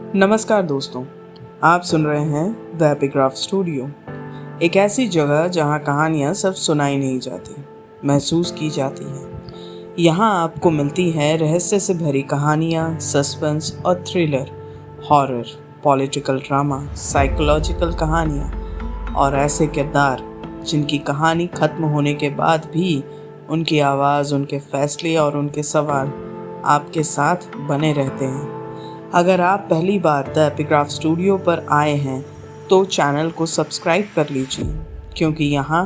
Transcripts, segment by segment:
नमस्कार दोस्तों, आप सुन रहे हैं द एपिग्राफ स्टूडियो। एक ऐसी जगह जहां कहानियां सिर्फ सुनाई नहीं जाती, महसूस की जाती हैं। यहां आपको मिलती हैं रहस्य से भरी कहानियां, सस्पेंस और thriller, horror, political drama, psychological कहानियां और ऐसे किरदार जिनकी कहानी खत्म होने के बाद भी उनकी आवाज़, उनके फैसले और उनके सवाल आपके साथ बने रहते हैं। अगर आप पहली बार द एपिग्राफ स्टूडियो पर आए हैं तो चैनल को सब्सक्राइब कर लीजिए, क्योंकि यहाँ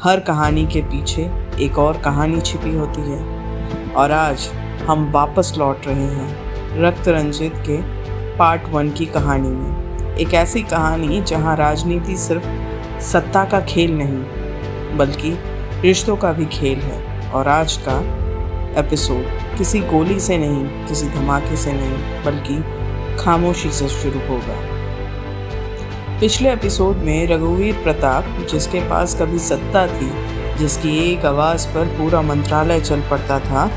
हर कहानी के पीछे एक और कहानी छिपी होती है। और आज हम वापस लौट रहे हैं रक्त रंजित के पार्ट 1 की कहानी में। एक ऐसी कहानी जहाँ राजनीति सिर्फ सत्ता का खेल नहीं बल्कि रिश्तों का भी खेल है। और आज का एपिसोड किसी गोली से नहीं, किसी धमाके से नहीं, बल्कि खामोशी से शुरू होगा। पिछले एपिसोड में रघुवीर प्रताप, जिसके पास कभी सत्ता थी, जिसकी एक आवाज़ पर पूरा मंत्रालय चल पड़ता था,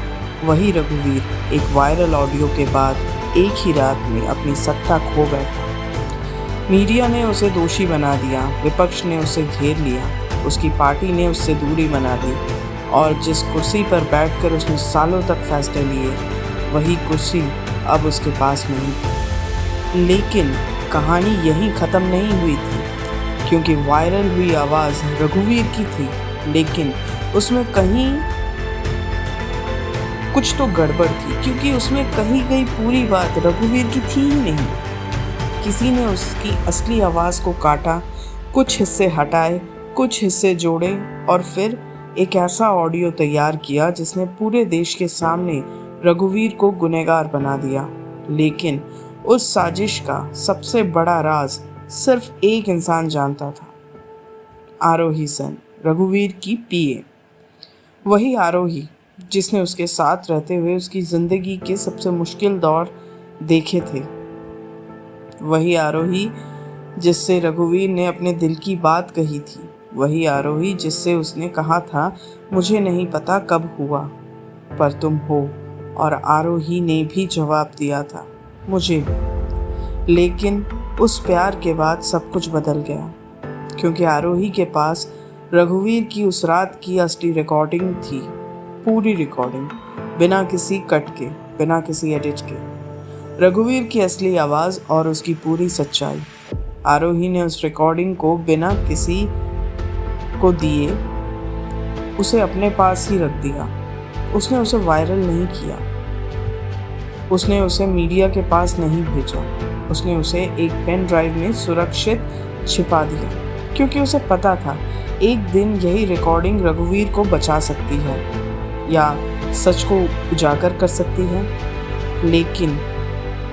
वही रघुवीर एक वायरल ऑडियो के बाद एक ही रात में अपनी सत्ता खो गया। मीडिया ने उसे दोषी बना दिया, विपक्ष ने उसे घेर लिया, उसकी पार्टी ने उससे दूरी बना दी और जिस कुर्सी पर बैठकर उसने सालों तक फैसले लिए, वही कुर्सी अब उसके पास नहीं थी। लेकिन कहानी यहीं ख़त्म नहीं हुई थी, क्योंकि वायरल हुई आवाज़ रघुवीर की थी, लेकिन उसमें कहीं कुछ तो गड़बड़ थी, क्योंकि उसमें कही गई पूरी बात रघुवीर की थी ही नहीं। किसी ने उसकी असली आवाज़ को काटा, कुछ हिस्से हटाए, कुछ हिस्से जोड़े और फिर एक ऐसा ऑडियो तैयार किया जिसने पूरे देश के सामने रघुवीर को गुनहगार बना दिया। लेकिन उस साजिश का सबसे बड़ा राज सिर्फ एक इंसान जानता था, आरोही सेन, रघुवीर की पीए। वही आरोही जिसने उसके साथ रहते हुए उसकी ज़िंदगी के सबसे मुश्किल दौर देखे थे। वही आरोही जिससे रघुवीर ने अपने दिल की बात कही थी। वही आरोही जिससे उसने कहा था, मुझे नहीं पता कब हुआ पर तुम हो। और आरोही ने भी जवाब दिया था, मुझे भी। लेकिन उस प्यार के बाद सब कुछ बदल गया, क्योंकि आरोही के पास रघुवीर की उस रात की असली रिकॉर्डिंग थी, पूरी रिकॉर्डिंग, बिना किसी कट के, बिना किसी एडिट के। रघुवीर की असली आवाज़ और उसकी पूरी सच्चाई। आरोही ने उस रिकॉर्डिंग को बिना किसी को दिए उसे अपने पास ही रख दिया। उसने उसे वायरल नहीं किया, उसने उसे मीडिया के पास नहीं भेजा, उसने उसे एक पेन ड्राइव में सुरक्षित छिपा दिया, क्योंकि उसे पता था एक दिन यही रिकॉर्डिंग रघुवीर को बचा सकती है या सच को उजागर कर सकती है। लेकिन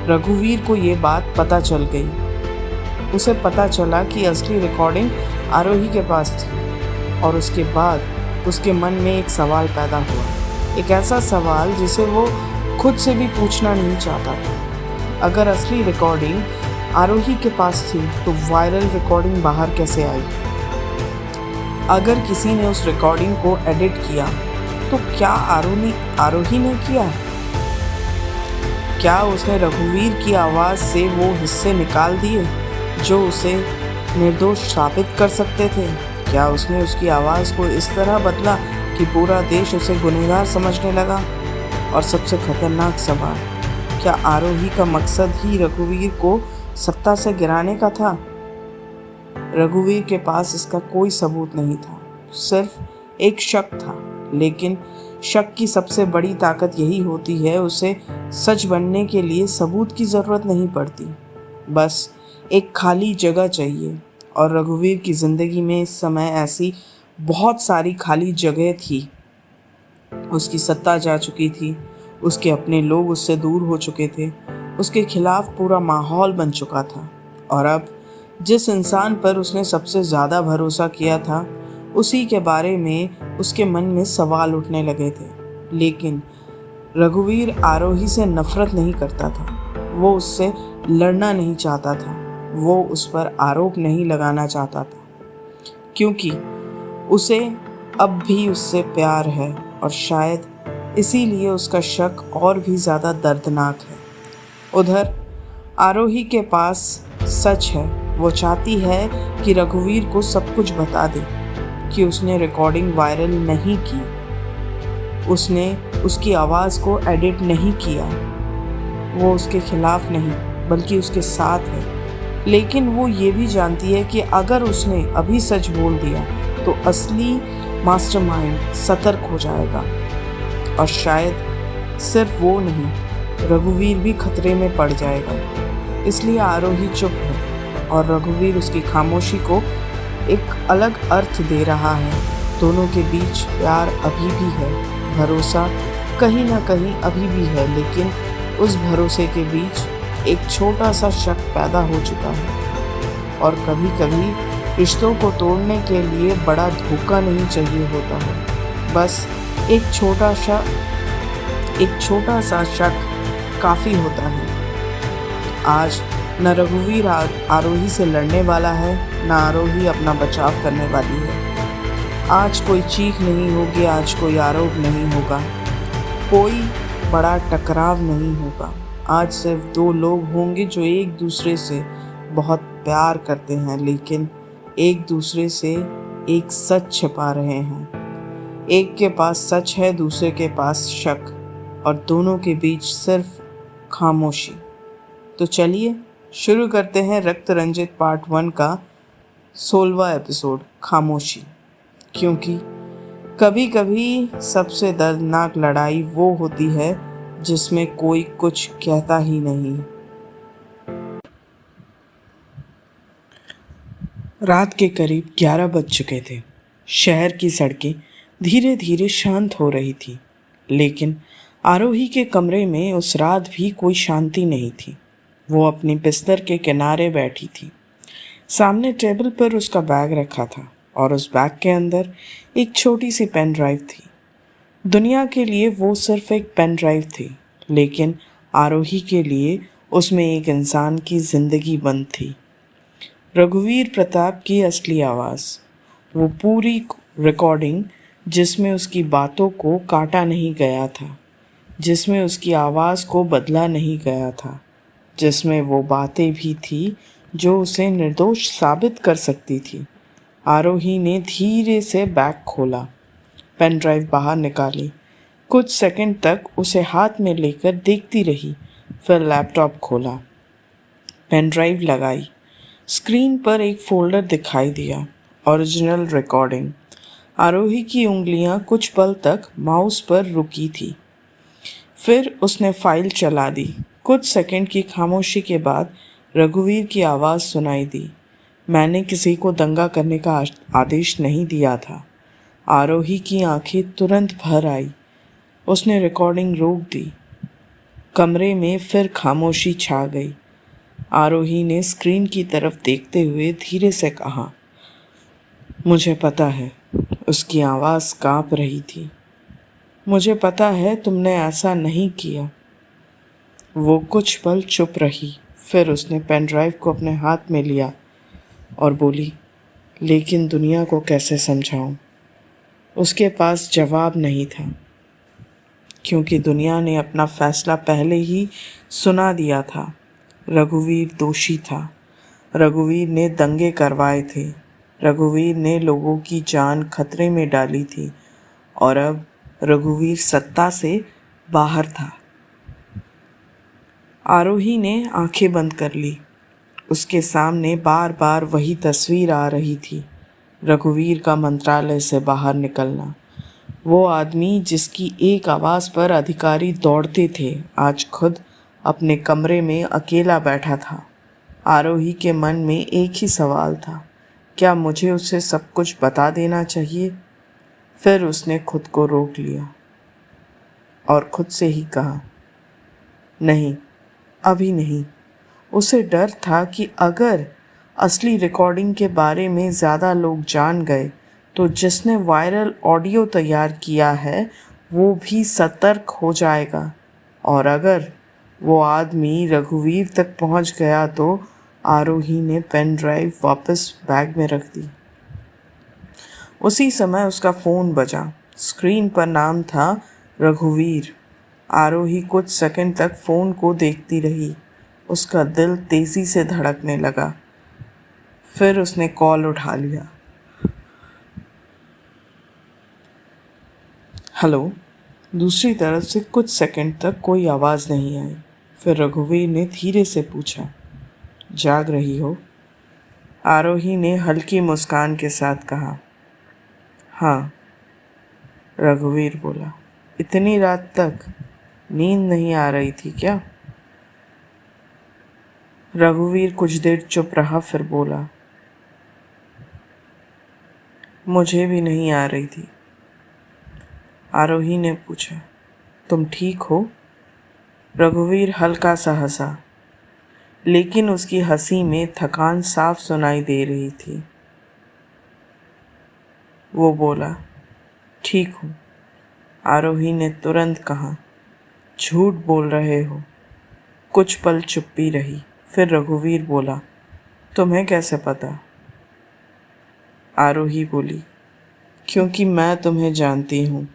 रघुवीर को ये बात पता चल गई। उसे पता चला कि असली रिकॉर्डिंग आरोही के पास थी। और उसके बाद उसके मन में एक सवाल पैदा हुआ, एक ऐसा सवाल जिसे वो खुद से भी पूछना नहीं चाहता था। अगर असली रिकॉर्डिंग आरोही के पास थी तो वायरल रिकॉर्डिंग बाहर कैसे आई? अगर किसी ने उस रिकॉर्डिंग को एडिट किया तो क्या आरोही ने किया? क्या उसने रघुवीर की आवाज़ से वो हिस्से निकाल दिए जो उसे निर्दोष साबित कर सकते थे? क्या उसने उसकी आवाज़ को इस तरह बदला कि पूरा देश उसे गुनहगार समझने लगा? और सबसे खतरनाक सवाल, क्या आरोही का मकसद ही रघुवीर को सत्ता से गिराने का था? रघुवीर के पास इसका कोई सबूत नहीं था, सिर्फ एक शक था। लेकिन शक की सबसे बड़ी ताकत यही होती है, उसे सच बनने के लिए सबूत की ज़रूरत नहीं पड़ती, बस एक खाली जगह चाहिए। और रघुवीर की ज़िंदगी में इस समय ऐसी बहुत सारी खाली जगह थी। उसकी सत्ता जा चुकी थी, उसके अपने लोग उससे दूर हो चुके थे, उसके खिलाफ पूरा माहौल बन चुका था। और अब जिस इंसान पर उसने सबसे ज़्यादा भरोसा किया था, उसी के बारे में उसके मन में सवाल उठने लगे थे। लेकिन रघुवीर आरोही से नफरत नहीं करता था, वो उससे लड़ना नहीं चाहता था, वो उस पर आरोप नहीं लगाना चाहता था, क्योंकि उसे अब भी उससे प्यार है। और शायद इसीलिए उसका शक और भी ज़्यादा दर्दनाक है। उधर आरोही के पास सच है। वो चाहती है कि रघुवीर को सब कुछ बता दे कि उसने रिकॉर्डिंग वायरल नहीं की, उसने उसकी आवाज़ को एडिट नहीं किया। वो उसके खिलाफ नहीं बल्कि उसके साथ है। लेकिन वो ये भी जानती है कि अगर उसने अभी सच बोल दिया तो असली मास्टरमाइंड सतर्क हो जाएगा। और शायद सिर्फ वो नहीं, रघुवीर भी खतरे में पड़ जाएगा। इसलिए आरोही चुप है और रघुवीर उसकी खामोशी को एक अलग अर्थ दे रहा है। दोनों के बीच प्यार अभी भी है, भरोसा कहीं ना कहीं अभी भी है, लेकिन उस भरोसे के बीच एक छोटा सा शक पैदा हो चुका है। और कभी कभी रिश्तों को तोड़ने के लिए बड़ा धोखा नहीं चाहिए होता है, बस एक छोटा सा शक काफ़ी होता है। आज न रघुवीर आरोही से लड़ने वाला है, न आरोही अपना बचाव करने वाली है। आज कोई चीख नहीं होगी, आज कोई आरोप नहीं होगा, कोई बड़ा टकराव नहीं होगा। आज सिर्फ दो लोग होंगे जो एक दूसरे से बहुत प्यार करते हैं, लेकिन एक दूसरे से एक सच छिपा रहे हैं। एक के पास सच है, दूसरे के पास शक, और दोनों के बीच सिर्फ खामोशी। तो चलिए शुरू करते हैं रक्त रंजित पार्ट 1 का 16वां एपिसोड, खामोशी। क्योंकि कभी कभी सबसे दर्दनाक लड़ाई वो होती है जिसमें कोई कुछ कहता ही नहीं। रात के करीब 11 बज चुके थे। शहर की सड़कें धीरे धीरे शांत हो रही थी, लेकिन आरोही के कमरे में उस रात भी कोई शांति नहीं थी। वो अपनी बिस्तर के किनारे बैठी थी। सामने टेबल पर उसका बैग रखा था और उस बैग के अंदर एक छोटी सी पेन ड्राइव थी। दुनिया के लिए वो सिर्फ एक पेन ड्राइव थी, लेकिन आरोही के लिए उसमें एक इंसान की जिंदगी बंद थी। रघुवीर प्रताप की असली आवाज़, वो पूरी रिकॉर्डिंग जिसमें उसकी बातों को काटा नहीं गया था, जिसमें उसकी आवाज़ को बदला नहीं गया था, जिसमें वो बातें भी थी जो उसे निर्दोष साबित कर सकती थी। आरोही ने धीरे से बैग खोला, पेन ड्राइव बाहर निकाली, कुछ सेकंड तक उसे हाथ में लेकर देखती रही, फिर लैपटॉप खोला, पेन ड्राइव लगाई। स्क्रीन पर एक फोल्डर दिखाई दिया, ओरिजिनल रिकॉर्डिंग। आरोही की उंगलियां कुछ पल तक माउस पर रुकी थी, फिर उसने फाइल चला दी। कुछ सेकंड की खामोशी के बाद रघुवीर की आवाज़ सुनाई दी, मैंने किसी को दंगा करने का आदेश नहीं दिया था। आरोही की आंखें तुरंत भर आई। उसने रिकॉर्डिंग रोक दी। कमरे में फिर खामोशी छा गई। आरोही ने स्क्रीन की तरफ देखते हुए धीरे से कहा, मुझे पता है। उसकी आवाज़ कांप रही थी। मुझे पता है तुमने ऐसा नहीं किया। वो कुछ पल चुप रही, फिर उसने पेन ड्राइव को अपने हाथ में लिया और बोली, लेकिन दुनिया को कैसे समझाऊं? उसके पास जवाब नहीं था, क्योंकि दुनिया ने अपना फैसला पहले ही सुना दिया था। रघुवीर दोषी था। रघुवीर ने दंगे करवाए थे। रघुवीर ने लोगों की जान खतरे में डाली थी, और अब रघुवीर सत्ता से बाहर था। आरोही ने आंखें बंद कर ली। उसके सामने बार बार वही तस्वीर आ रही थी, रघुवीर का मंत्रालय से बाहर निकलना। वो आदमी जिसकी एक आवाज़ पर अधिकारी दौड़ते थे, आज खुद अपने कमरे में अकेला बैठा था। आरोही के मन में एक ही सवाल था, क्या मुझे उसे सब कुछ बता देना चाहिए? फिर उसने खुद को रोक लिया और खुद से ही कहा, नहीं, अभी नहीं। उसे डर था कि अगर असली रिकॉर्डिंग के बारे में ज़्यादा लोग जान गए तो जिसने वायरल ऑडियो तैयार किया है वो भी सतर्क हो जाएगा, और अगर वो आदमी रघुवीर तक पहुंच गया तो आरोही ने पेन ड्राइव वापस बैग में रख दी। उसी समय उसका फ़ोन बजा। स्क्रीन पर नाम था रघुवीर। आरोही कुछ सेकंड तक फ़ोन को देखती रही। उसका दिल तेज़ी से धड़कने लगा। फिर उसने कॉल उठा लिया। हेलो। दूसरी तरफ से कुछ सेकंड तक कोई आवाज़ नहीं आई। फिर रघुवीर ने धीरे से पूछा, जाग रही हो? आरोही ने हल्की मुस्कान के साथ कहा, हाँ। रघुवीर बोला, इतनी रात तक नींद नहीं आ रही थी क्या? रघुवीर कुछ देर चुप रहा, फिर बोला, मुझे भी नहीं आ रही थी। आरोही ने पूछा, तुम ठीक हो? रघुवीर हल्का सा हंसा, लेकिन उसकी हंसी में थकान साफ सुनाई दे रही थी। वो बोला, ठीक हूँ। आरोही ने तुरंत कहा, झूठ बोल रहे हो। कुछ पल चुप्पी रही। फिर रघुवीर बोला, तुम्हें कैसे पता? आरोही बोली, क्योंकि मैं तुम्हें जानती हूँ।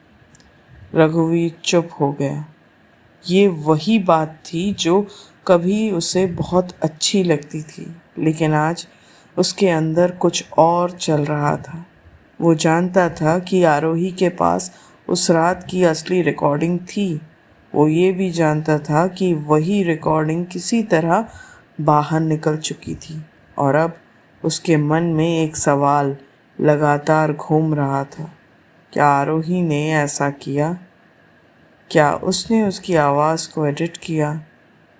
रघुवीर चुप हो गया। ये वही बात थी जो कभी उसे बहुत अच्छी लगती थी, लेकिन आज उसके अंदर कुछ और चल रहा था। वो जानता था कि आरोही के पास उस रात की असली रिकॉर्डिंग थी। वो ये भी जानता था कि वही रिकॉर्डिंग किसी तरह बाहर निकल चुकी थी, और अब उसके मन में एक सवाल लगातार घूम रहा था, क्या आरोही ने ऐसा किया? क्या उसने उसकी आवाज़ को एडिट किया?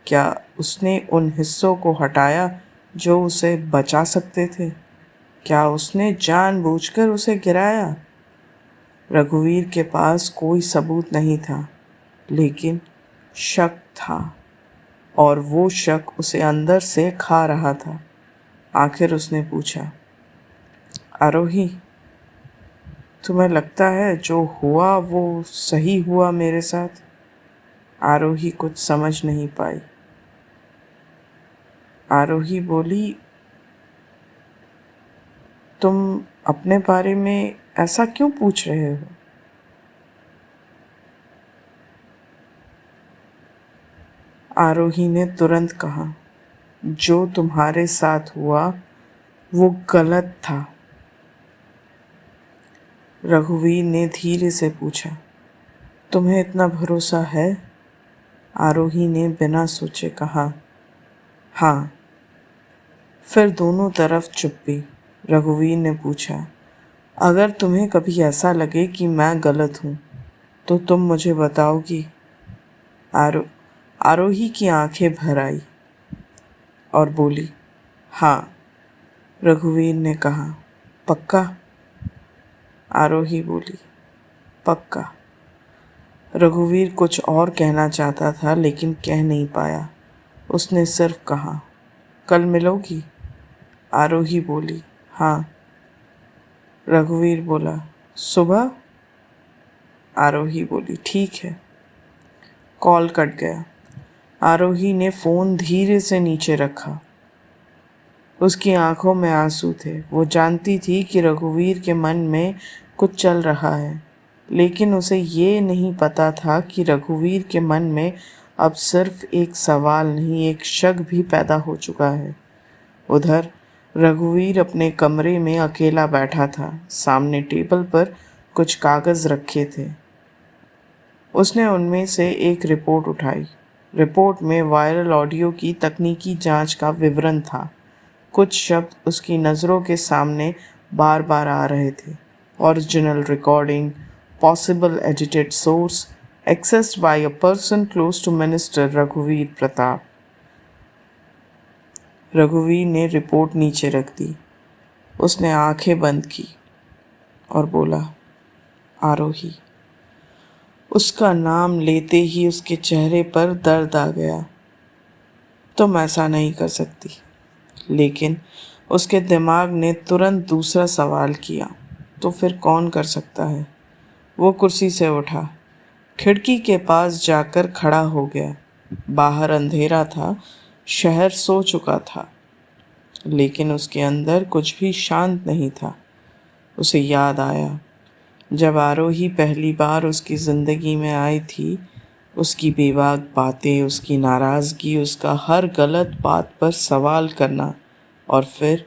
क्या उसने उन हिस्सों को हटाया जो उसे बचा सकते थे? क्या उसने जानबूझकर उसे गिराया? रघुवीर के पास कोई सबूत नहीं था, लेकिन शक था, और वो शक उसे अंदर से खा रहा था। आखिर उसने पूछा, आरोही, तुम्हें लगता है जो हुआ वो सही हुआ मेरे साथ? आरोही कुछ समझ नहीं पाई। आरोही बोली, तुम अपने बारे में ऐसा क्यों पूछ रहे हो? आरोही ने तुरंत कहा, जो तुम्हारे साथ हुआ वो गलत था। रघुवीर ने धीरे से पूछा, तुम्हें इतना भरोसा है? आरोही ने बिना सोचे कहा, हाँ। फिर दोनों तरफ चुप्पी। रघुवीर ने पूछा, अगर तुम्हें कभी ऐसा लगे कि मैं गलत हूँ तो तुम मुझे बताओगी? आरोही की आंखें भर आई और बोली, हाँ। रघुवीर ने कहा, पक्का? आरोही बोली, पक्का। रघुवीर कुछ और कहना चाहता था, लेकिन कह नहीं पाया। उसने सिर्फ कहा, कल मिलोगी? आरोही बोली, हाँ। रघुवीर बोला, सुबह? आरोही बोली, ठीक है। कॉल कट गया। आरोही ने फ़ोन धीरे से नीचे रखा। उसकी आंखों में आंसू थे। वो जानती थी कि रघुवीर के मन में कुछ चल रहा है, लेकिन उसे ये नहीं पता था कि रघुवीर के मन में अब सिर्फ एक सवाल नहीं, एक शक भी पैदा हो चुका है। उधर रघुवीर अपने कमरे में अकेला बैठा था। सामने टेबल पर कुछ कागज़ रखे थे। उसने उनमें से एक रिपोर्ट उठाई। रिपोर्ट में वायरल ऑडियो की तकनीकी जांच का विवरण था। कुछ शब्द उसकी नज़रों के सामने बार बार आ रहे थे। Original recording, possible edited source, accessed by a person close to minister रघुवीर प्रताप। रघुवीर ने रिपोर्ट नीचे रख दी। उसने आंखें बंद की और बोला, आरोही। उसका नाम लेते ही उसके चेहरे पर दर्द आ गया। तुम ऐसा नहीं कर सकती। लेकिन उसके दिमाग ने तुरंत दूसरा सवाल किया, तो फिर कौन कर सकता है? वो कुर्सी से उठा, खिड़की के पास जाकर खड़ा हो गया। बाहर अंधेरा था, शहर सो चुका था, लेकिन उसके अंदर कुछ भी शांत नहीं था। उसे याद आया, जब आरोही पहली बार उसकी ज़िंदगी में आई थी, उसकी बेबाक बातें, उसकी नाराज़गी, उसका हर गलत बात पर सवाल करना और फिर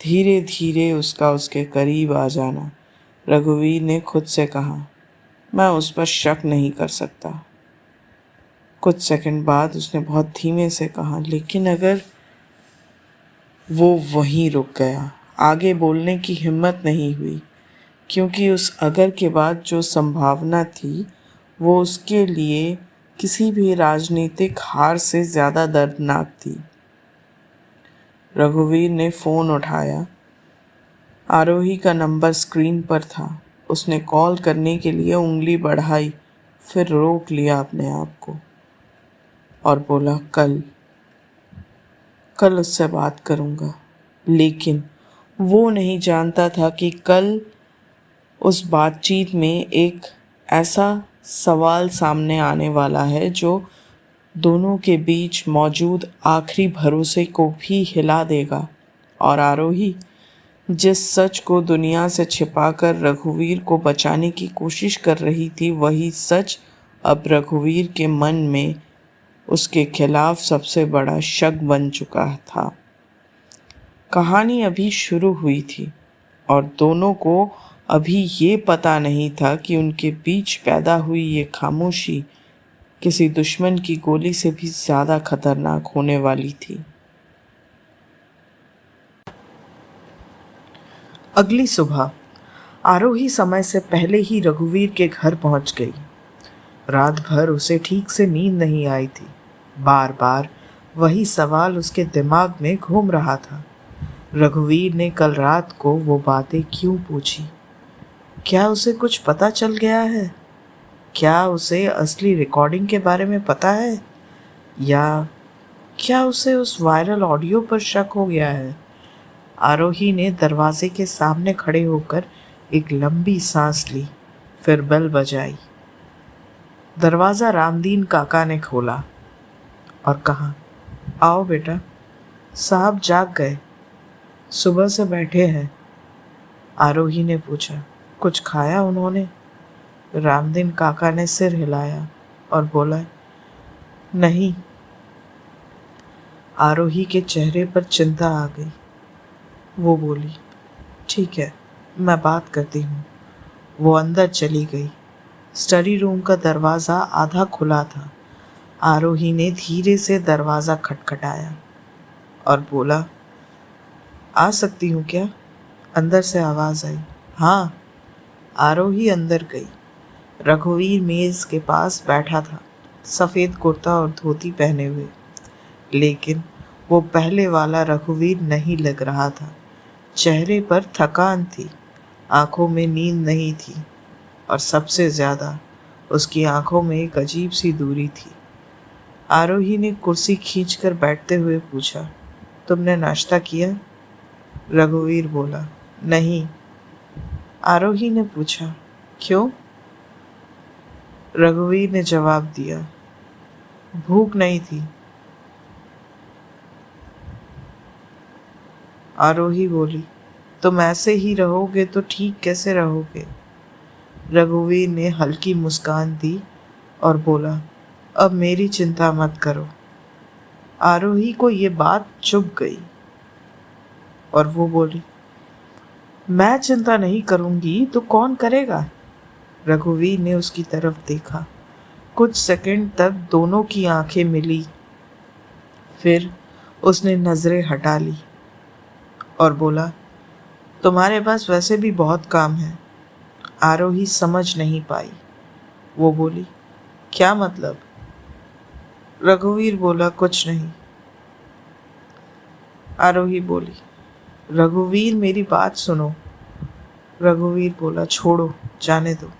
धीरे धीरे उसका उसके करीब आ जाना। रघुवीर ने खुद से कहा, मैं उस पर शक नहीं कर सकता। कुछ सेकंड बाद उसने बहुत धीमे से कहा, लेकिन अगर वो वहीं रुक गया। आगे बोलने की हिम्मत नहीं हुई, क्योंकि उस अगर के बाद जो संभावना थी वो उसके लिए किसी भी राजनीतिक हार से ज़्यादा दर्दनाक थी। रघुवीर ने फ़ोन उठाया। आरोही का नंबर स्क्रीन पर था। उसने कॉल करने के लिए उंगली बढ़ाई, फिर रोक लिया अपने आप को और बोला, कल उससे बात करूँगा। लेकिन वो नहीं जानता था कि कल उस बातचीत में एक ऐसा सवाल सामने आने वाला है जो दोनों के बीच मौजूद आखिरी भरोसे को भी हिला देगा। और आरोही जिस सच को दुनिया से छिपाकर रघुवीर को बचाने की कोशिश कर रही थी, वही सच अब रघुवीर के मन में उसके खिलाफ सबसे बड़ा शक बन चुका था। कहानी अभी शुरू हुई थी और दोनों को अभी ये पता नहीं था कि उनके बीच पैदा हुई ये खामोशी किसी दुश्मन की गोली से भी ज़्यादा खतरनाक होने वाली थी। अगली सुबह आरोही समय से पहले ही रघुवीर के घर पहुंच गई। रात भर उसे ठीक से नींद नहीं आई थी। बार बार वही सवाल उसके दिमाग में घूम रहा था। रघुवीर ने कल रात को वो बातें क्यों पूछी? क्या उसे कुछ पता चल गया है? क्या उसे असली रिकॉर्डिंग के बारे में पता है? या क्या उसे उस वायरल ऑडियो पर शक हो गया है? आरोही ने दरवाजे के सामने खड़े होकर एक लंबी सांस ली, फिर बेल बजाई। दरवाज़ा रामदीन काका ने खोला और कहा, आओ बेटा, साहब जाग गए, सुबह से बैठे हैं। आरोही ने पूछा, कुछ खाया उन्होंने? रामदीन काका ने सिर हिलाया और बोला, नहीं। आरोही के चेहरे पर चिंता आ गई। वो बोली, ठीक है, मैं बात करती हूँ। वो अंदर चली गई। स्टडी रूम का दरवाज़ा आधा खुला था। आरोही ने धीरे से दरवाज़ा खटखटाया और बोला, आ सकती हूँ क्या? अंदर से आवाज़ आई। हाँ। आरोही अंदर गई। रघुवीर मेज़ के पास बैठा था, सफ़ेद कुर्ता और धोती पहने हुए। लेकिन वो पहले वाला रघुवीर नहीं लग रहा था। चेहरे पर थकान थी, आंखों में नींद नहीं थी और सबसे ज़्यादा उसकी आंखों में एक अजीब सी दूरी थी। आरोही ने कुर्सी खींचकर बैठते हुए पूछा, तुमने नाश्ता किया? रघुवीर बोला, नहीं। आरोही ने पूछा, क्यों? रघुवीर ने जवाब दिया, भूख नहीं थी। आरोही बोली, तुम ऐसे ही रहोगे तो ठीक कैसे रहोगे? रघुवीर ने हल्की मुस्कान दी और बोला, अब मेरी चिंता मत करो। आरोही को ये बात चुभ गई और वो बोली, मैं चिंता नहीं करूंगी तो कौन करेगा? रघुवीर ने उसकी तरफ देखा। कुछ सेकंड तक दोनों की आंखें मिली, फिर उसने नजरें हटा ली और बोला, तुम्हारे पास वैसे भी बहुत काम है। आरोही समझ नहीं पाई। वो बोली, क्या मतलब? रघुवीर बोला, कुछ नहीं। आरोही बोली, रघुवीर मेरी बात सुनो। रघुवीर बोला, छोड़ो, जाने दो।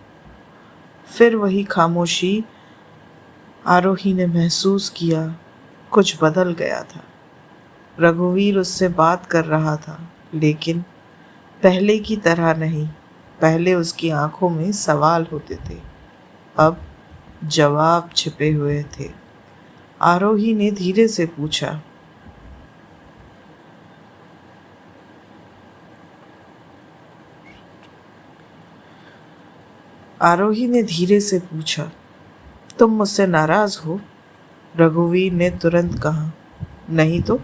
फिर वही खामोशी। आरोही ने महसूस किया कुछ बदल गया था। रघुवीर उससे बात कर रहा था, लेकिन पहले की तरह नहीं। पहले उसकी आंखों में सवाल होते थे, अब जवाब छिपे हुए थे। आरोही ने धीरे से पूछा, तुम मुझसे नाराज हो? रघुवीर ने तुरंत कहा। नहीं तो?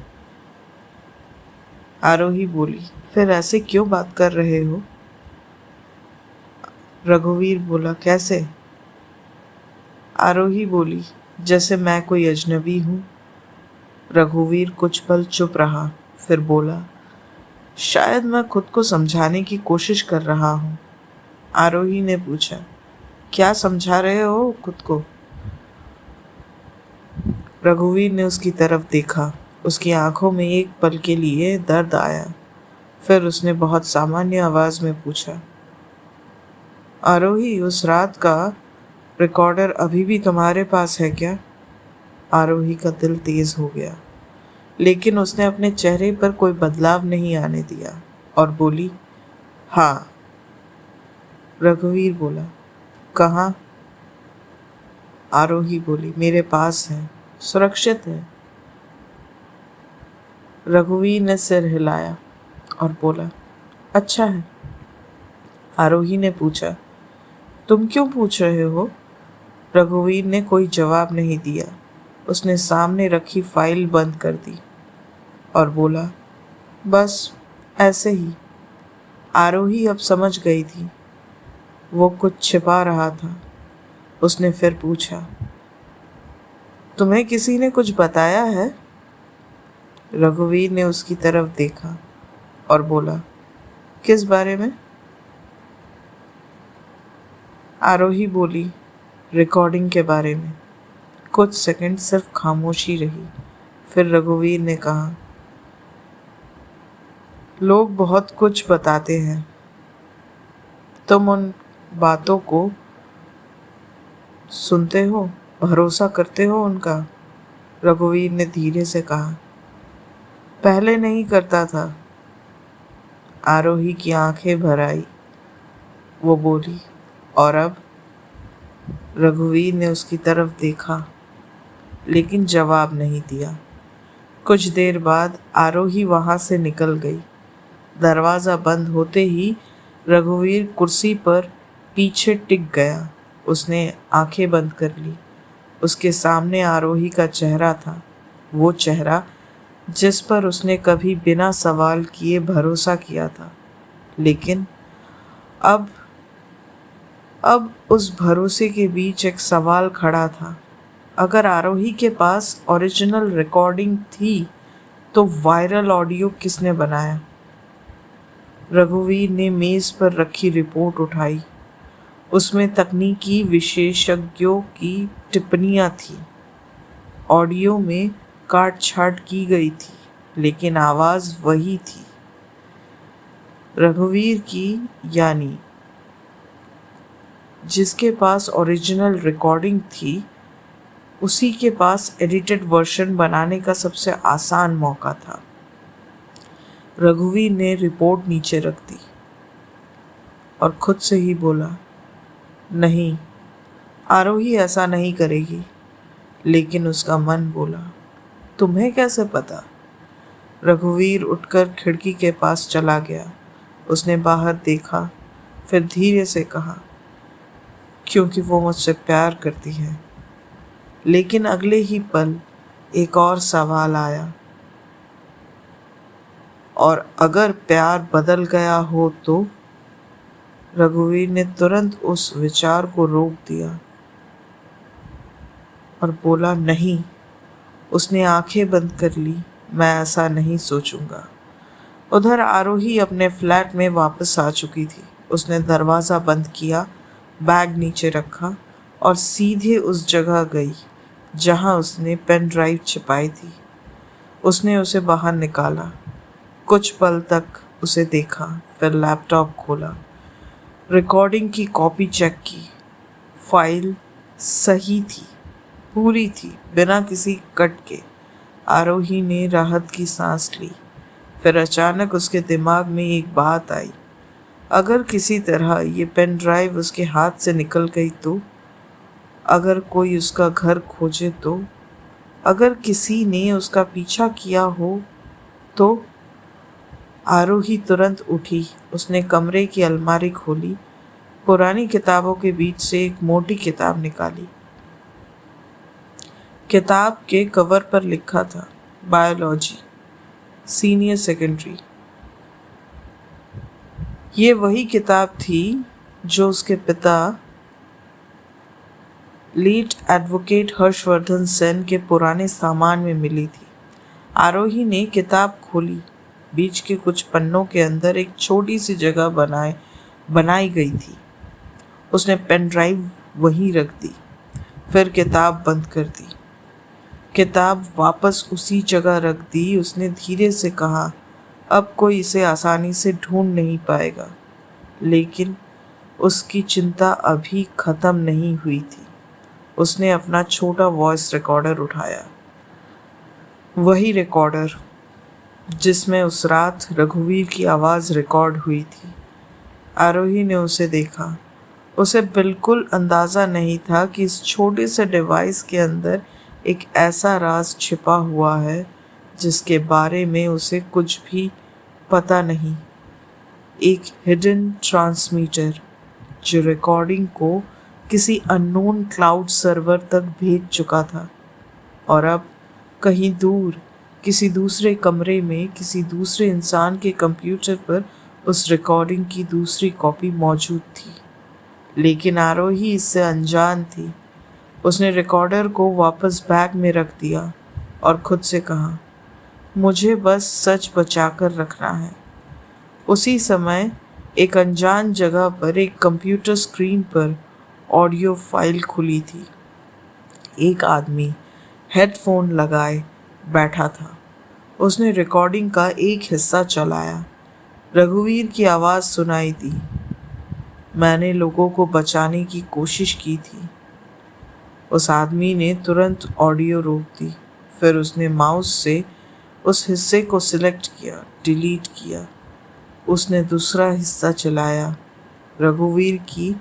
आरोही बोली। फिर ऐसे क्यों बात कर रहे हो? रघुवीर बोला। कैसे? आरोही बोली। जैसे मैं कोई अजनबी हूँ। रघुवीर कुछ पल चुप रहा, फिर बोला। शायद मैं खुद को समझाने की कोशिश कर रहा हूँ। आरोही ने पूछा। क्या समझा रहे हो खुद को? रघुवीर ने उसकी तरफ देखा। उसकी आंखों में एक पल के लिए दर्द आया। फिर उसने बहुत सामान्य आवाज में पूछा। आरोही, उस रात का रिकॉर्डर अभी भी तुम्हारे पास है क्या? आरोही का दिल तेज हो गया, लेकिन उसने अपने चेहरे पर कोई बदलाव नहीं आने दिया और बोली। हाँ। रघुवीर बोला। कहाँ? आरोही बोली। मेरे पास है, सुरक्षित है। रघुवीर ने सिर हिलाया और बोला। अच्छा है। आरोही ने पूछा। तुम क्यों पूछ रहे हो? रघुवीर ने कोई जवाब नहीं दिया। उसने सामने रखी फाइल बंद कर दी और बोला। बस ऐसे ही। आरोही अब समझ गई थी वो कुछ छिपा रहा था। उसने फिर पूछा। तुम्हें किसी ने कुछ बताया है? रघुवीर ने उसकी तरफ देखा और बोला। किस बारे में? आरोही बोली। रिकॉर्डिंग के बारे में। कुछ सेकंड सिर्फ खामोशी रही। फिर रघुवीर ने कहा। लोग बहुत कुछ बताते हैं, तुम उन बातों को सुनते हो, भरोसा करते हो उनका? रघुवीर ने धीरे से कहा। पहले नहीं करता था। आरोही की आंखें भर आई। वो बोली। और अब? रघुवीर ने उसकी तरफ देखा, लेकिन जवाब नहीं दिया। कुछ देर बाद आरोही वहां से निकल गई। दरवाज़ा बंद होते ही रघुवीर कुर्सी पर पीछे टिक गया। उसने आंखें बंद कर ली। उसके सामने आरोही का चेहरा था, वो चेहरा जिस पर उसने कभी बिना सवाल किए भरोसा किया था। लेकिन अब उस भरोसे के बीच एक सवाल खड़ा था। अगर आरोही के पास ओरिजिनल रिकॉर्डिंग थी तो वायरल ऑडियो किसने बनाया? रघुवीर ने मेज पर रखी रिपोर्ट उठाई। उसमें तकनीकी विशेषज्ञों की टिप्पणियां थी। ऑडियो में काट छाट की गई थी, लेकिन आवाज वही थी। रघुवीर की, यानी जिसके पास ओरिजिनल रिकॉर्डिंग थी, उसी के पास एडिटेड वर्जन बनाने का सबसे आसान मौका था। रघुवीर ने रिपोर्ट नीचे रख दी और खुद से ही बोला। नहीं, आरोही ऐसा नहीं करेगी। लेकिन उसका मन बोला। तुम्हें कैसे पता? रघुवीर उठकर खिड़की के पास चला गया। उसने बाहर देखा, फिर धीरे से कहा। क्योंकि वो मुझसे प्यार करती है। लेकिन अगले ही पल एक और सवाल आया। और अगर प्यार बदल गया हो तो? रघुवीर ने तुरंत उस विचार को रोक दिया और बोला। नहीं। उसने आंखें बंद कर ली। मैं ऐसा नहीं सोचूंगा। उधर आरोही अपने फ्लैट में वापस आ चुकी थी। उसने दरवाज़ा बंद किया, बैग नीचे रखा और सीधे उस जगह गई जहां उसने पेन ड्राइव छिपाई थी। उसने उसे बाहर निकाला। कुछ पल तक उसे देखा, फिर लैपटॉप खोला, रिकॉर्डिंग की कॉपी चेक की। फाइल सही थी, पूरी थी, बिना किसी कट के। आरोही ने राहत की सांस ली। फिर अचानक उसके दिमाग में एक बात आई। अगर किसी तरह ये पेन ड्राइव उसके हाथ से निकल गई तो? अगर कोई उसका घर खोजे तो? अगर किसी ने उसका पीछा किया हो तो? आरोही तुरंत उठी। उसने कमरे की अलमारी खोली, पुरानी किताबों के बीच से एक मोटी किताब निकाली। किताब के कवर पर लिखा था बायोलॉजी, सीनियर सेकेंडरी। ये वही किताब थी जो उसके पिता लीड एडवोकेट हर्षवर्धन सेन के पुराने सामान में मिली थी। आरोही ने किताब खोली। बीच के कुछ पन्नों के अंदर एक छोटी सी जगह बनाई गई थी। उसने पेन ड्राइव वहीं रख दी, फिर किताब बंद कर दी। किताब वापस उसी जगह रख दी। उसने धीरे से कहा, अब कोई इसे आसानी से ढूंढ नहीं पाएगा। लेकिन उसकी चिंता अभी खत्म नहीं हुई थी। उसने अपना छोटा वॉइस रिकॉर्डर उठाया, वही रिकॉर्डर जिसमें उस रात रघुवीर की आवाज़ रिकॉर्ड हुई थी। आरोही ने उसे देखा। उसे बिल्कुल अंदाज़ा नहीं था कि इस छोटे से डिवाइस के अंदर एक ऐसा राज छिपा हुआ है जिसके बारे में उसे कुछ भी पता नहीं। एक हिडन ट्रांसमीटर जो रिकॉर्डिंग को किसी अननोन क्लाउड सर्वर तक भेज चुका था, और अब कहीं दूर किसी दूसरे कमरे में किसी दूसरे इंसान के कंप्यूटर पर उस रिकॉर्डिंग की दूसरी कॉपी मौजूद थी। लेकिन आरोही इससे अनजान थी। उसने रिकॉर्डर को वापस बैग में रख दिया और खुद से कहा, मुझे बस सच बचाकर रखना है। उसी समय एक अनजान जगह पर एक कंप्यूटर स्क्रीन पर ऑडियो फाइल खुली थी। एक आदमी हेडफोन लगाए बैठा था। उसने रिकॉर्डिंग का एक हिस्सा चलाया। रघुवीर की आवाज़ सुनाई दी, मैंने लोगों को बचाने की कोशिश की थी। उस आदमी ने तुरंत ऑडियो रोक दी। फिर उसने माउस से उस हिस्से को सिलेक्ट किया, डिलीट किया। उसने दूसरा हिस्सा चलाया। रघुवीर की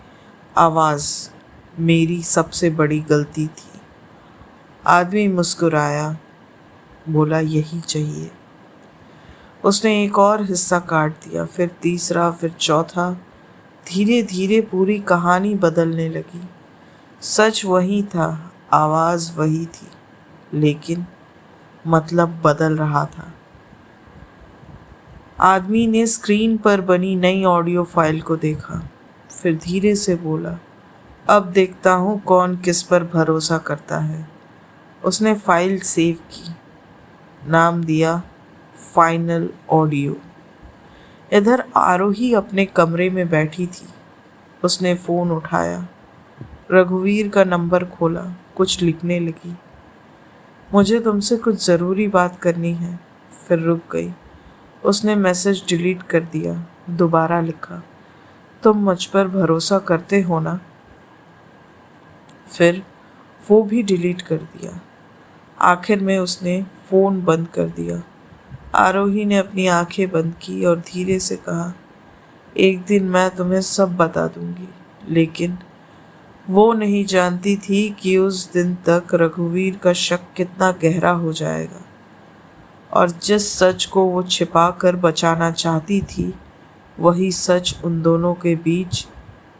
आवाज़, मेरी सबसे बड़ी गलती थी। आदमी मुस्कुराया, बोला यही चाहिए। उसने एक और हिस्सा काट दिया, फिर तीसरा, फिर चौथा। धीरे धीरे पूरी कहानी बदलने लगी। सच वही था, आवाज़ वही थी, लेकिन मतलब बदल रहा था। आदमी ने स्क्रीन पर बनी नई ऑडियो फाइल को देखा, फिर धीरे से बोला, अब देखता हूँ कौन किस पर भरोसा करता है। उसने फाइल सेव की, नाम दिया फाइनल ऑडियो। इधर आरोही अपने कमरे में बैठी थी। उसने फ़ोन उठाया, रघुवीर का नंबर खोला, कुछ लिखने लगी, मुझे तुमसे कुछ ज़रूरी बात करनी है। फिर रुक गई। उसने मैसेज डिलीट कर दिया, दोबारा लिखा, तुम मुझ पर भरोसा करते हो ना। फिर वो भी डिलीट कर दिया। आखिर में उसने फ़ोन बंद कर दिया। आरोही ने अपनी आंखें बंद की और धीरे से कहा, एक दिन मैं तुम्हें सब बता दूंगी। लेकिन वो नहीं जानती थी कि उस दिन तक रघुवीर का शक कितना गहरा हो जाएगा, और जिस सच को वो छिपा कर बचाना चाहती थी, वही सच उन दोनों के बीच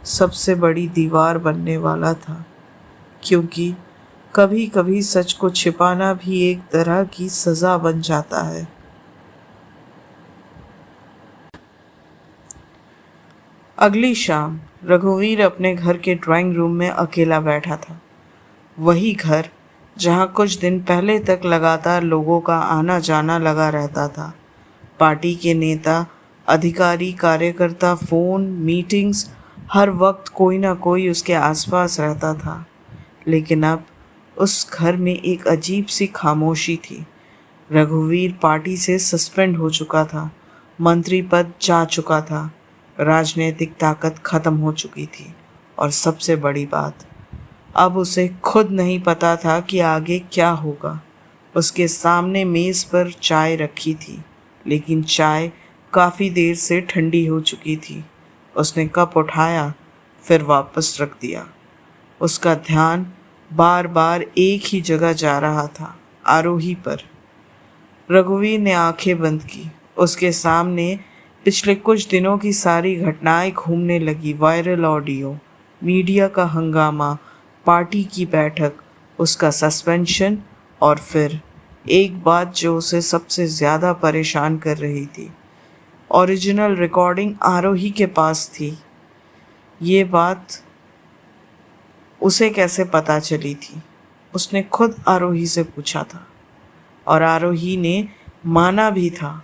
सबसे बड़ी दीवार बनने वाला था। क्योंकि कभी कभी सच को छिपाना भी एक तरह की सज़ा बन जाता है। अगली शाम रघुवीर अपने घर के ड्राइंग रूम में अकेला बैठा था। वही घर जहाँ कुछ दिन पहले तक लगातार लोगों का आना जाना लगा रहता था। पार्टी के नेता, अधिकारी, कार्यकर्ता, फ़ोन, मीटिंग्स, हर वक्त कोई ना कोई उसके आसपास रहता था। लेकिन अब उस घर में एक अजीब सी खामोशी थी। रघुवीर पार्टी से सस्पेंड हो चुका था, मंत्री पद जा चुका था, राजनीतिक ताकत खत्म हो चुकी थी, और सबसे बड़ी बात, अब उसे खुद नहीं पता था कि आगे क्या होगा। उसके सामने मेज़ पर चाय रखी थी, लेकिन चाय काफ़ी देर से ठंडी हो चुकी थी। उसने कप उठाया, फिर वापस रख दिया। उसका ध्यान बार बार एक ही जगह जा रहा था, आरोही पर। रघुवीर ने आंखें बंद की। उसके सामने पिछले कुछ दिनों की सारी घटनाएं घूमने लगी। वायरल ऑडियो, मीडिया का हंगामा, पार्टी की बैठक, उसका सस्पेंशन, और फिर एक बात जो उसे सबसे ज़्यादा परेशान कर रही थी, ओरिजिनल रिकॉर्डिंग आरोही के पास थी। ये बात उसे कैसे पता चली थी? उसने खुद आरोही से पूछा था और आरोही ने माना भी था।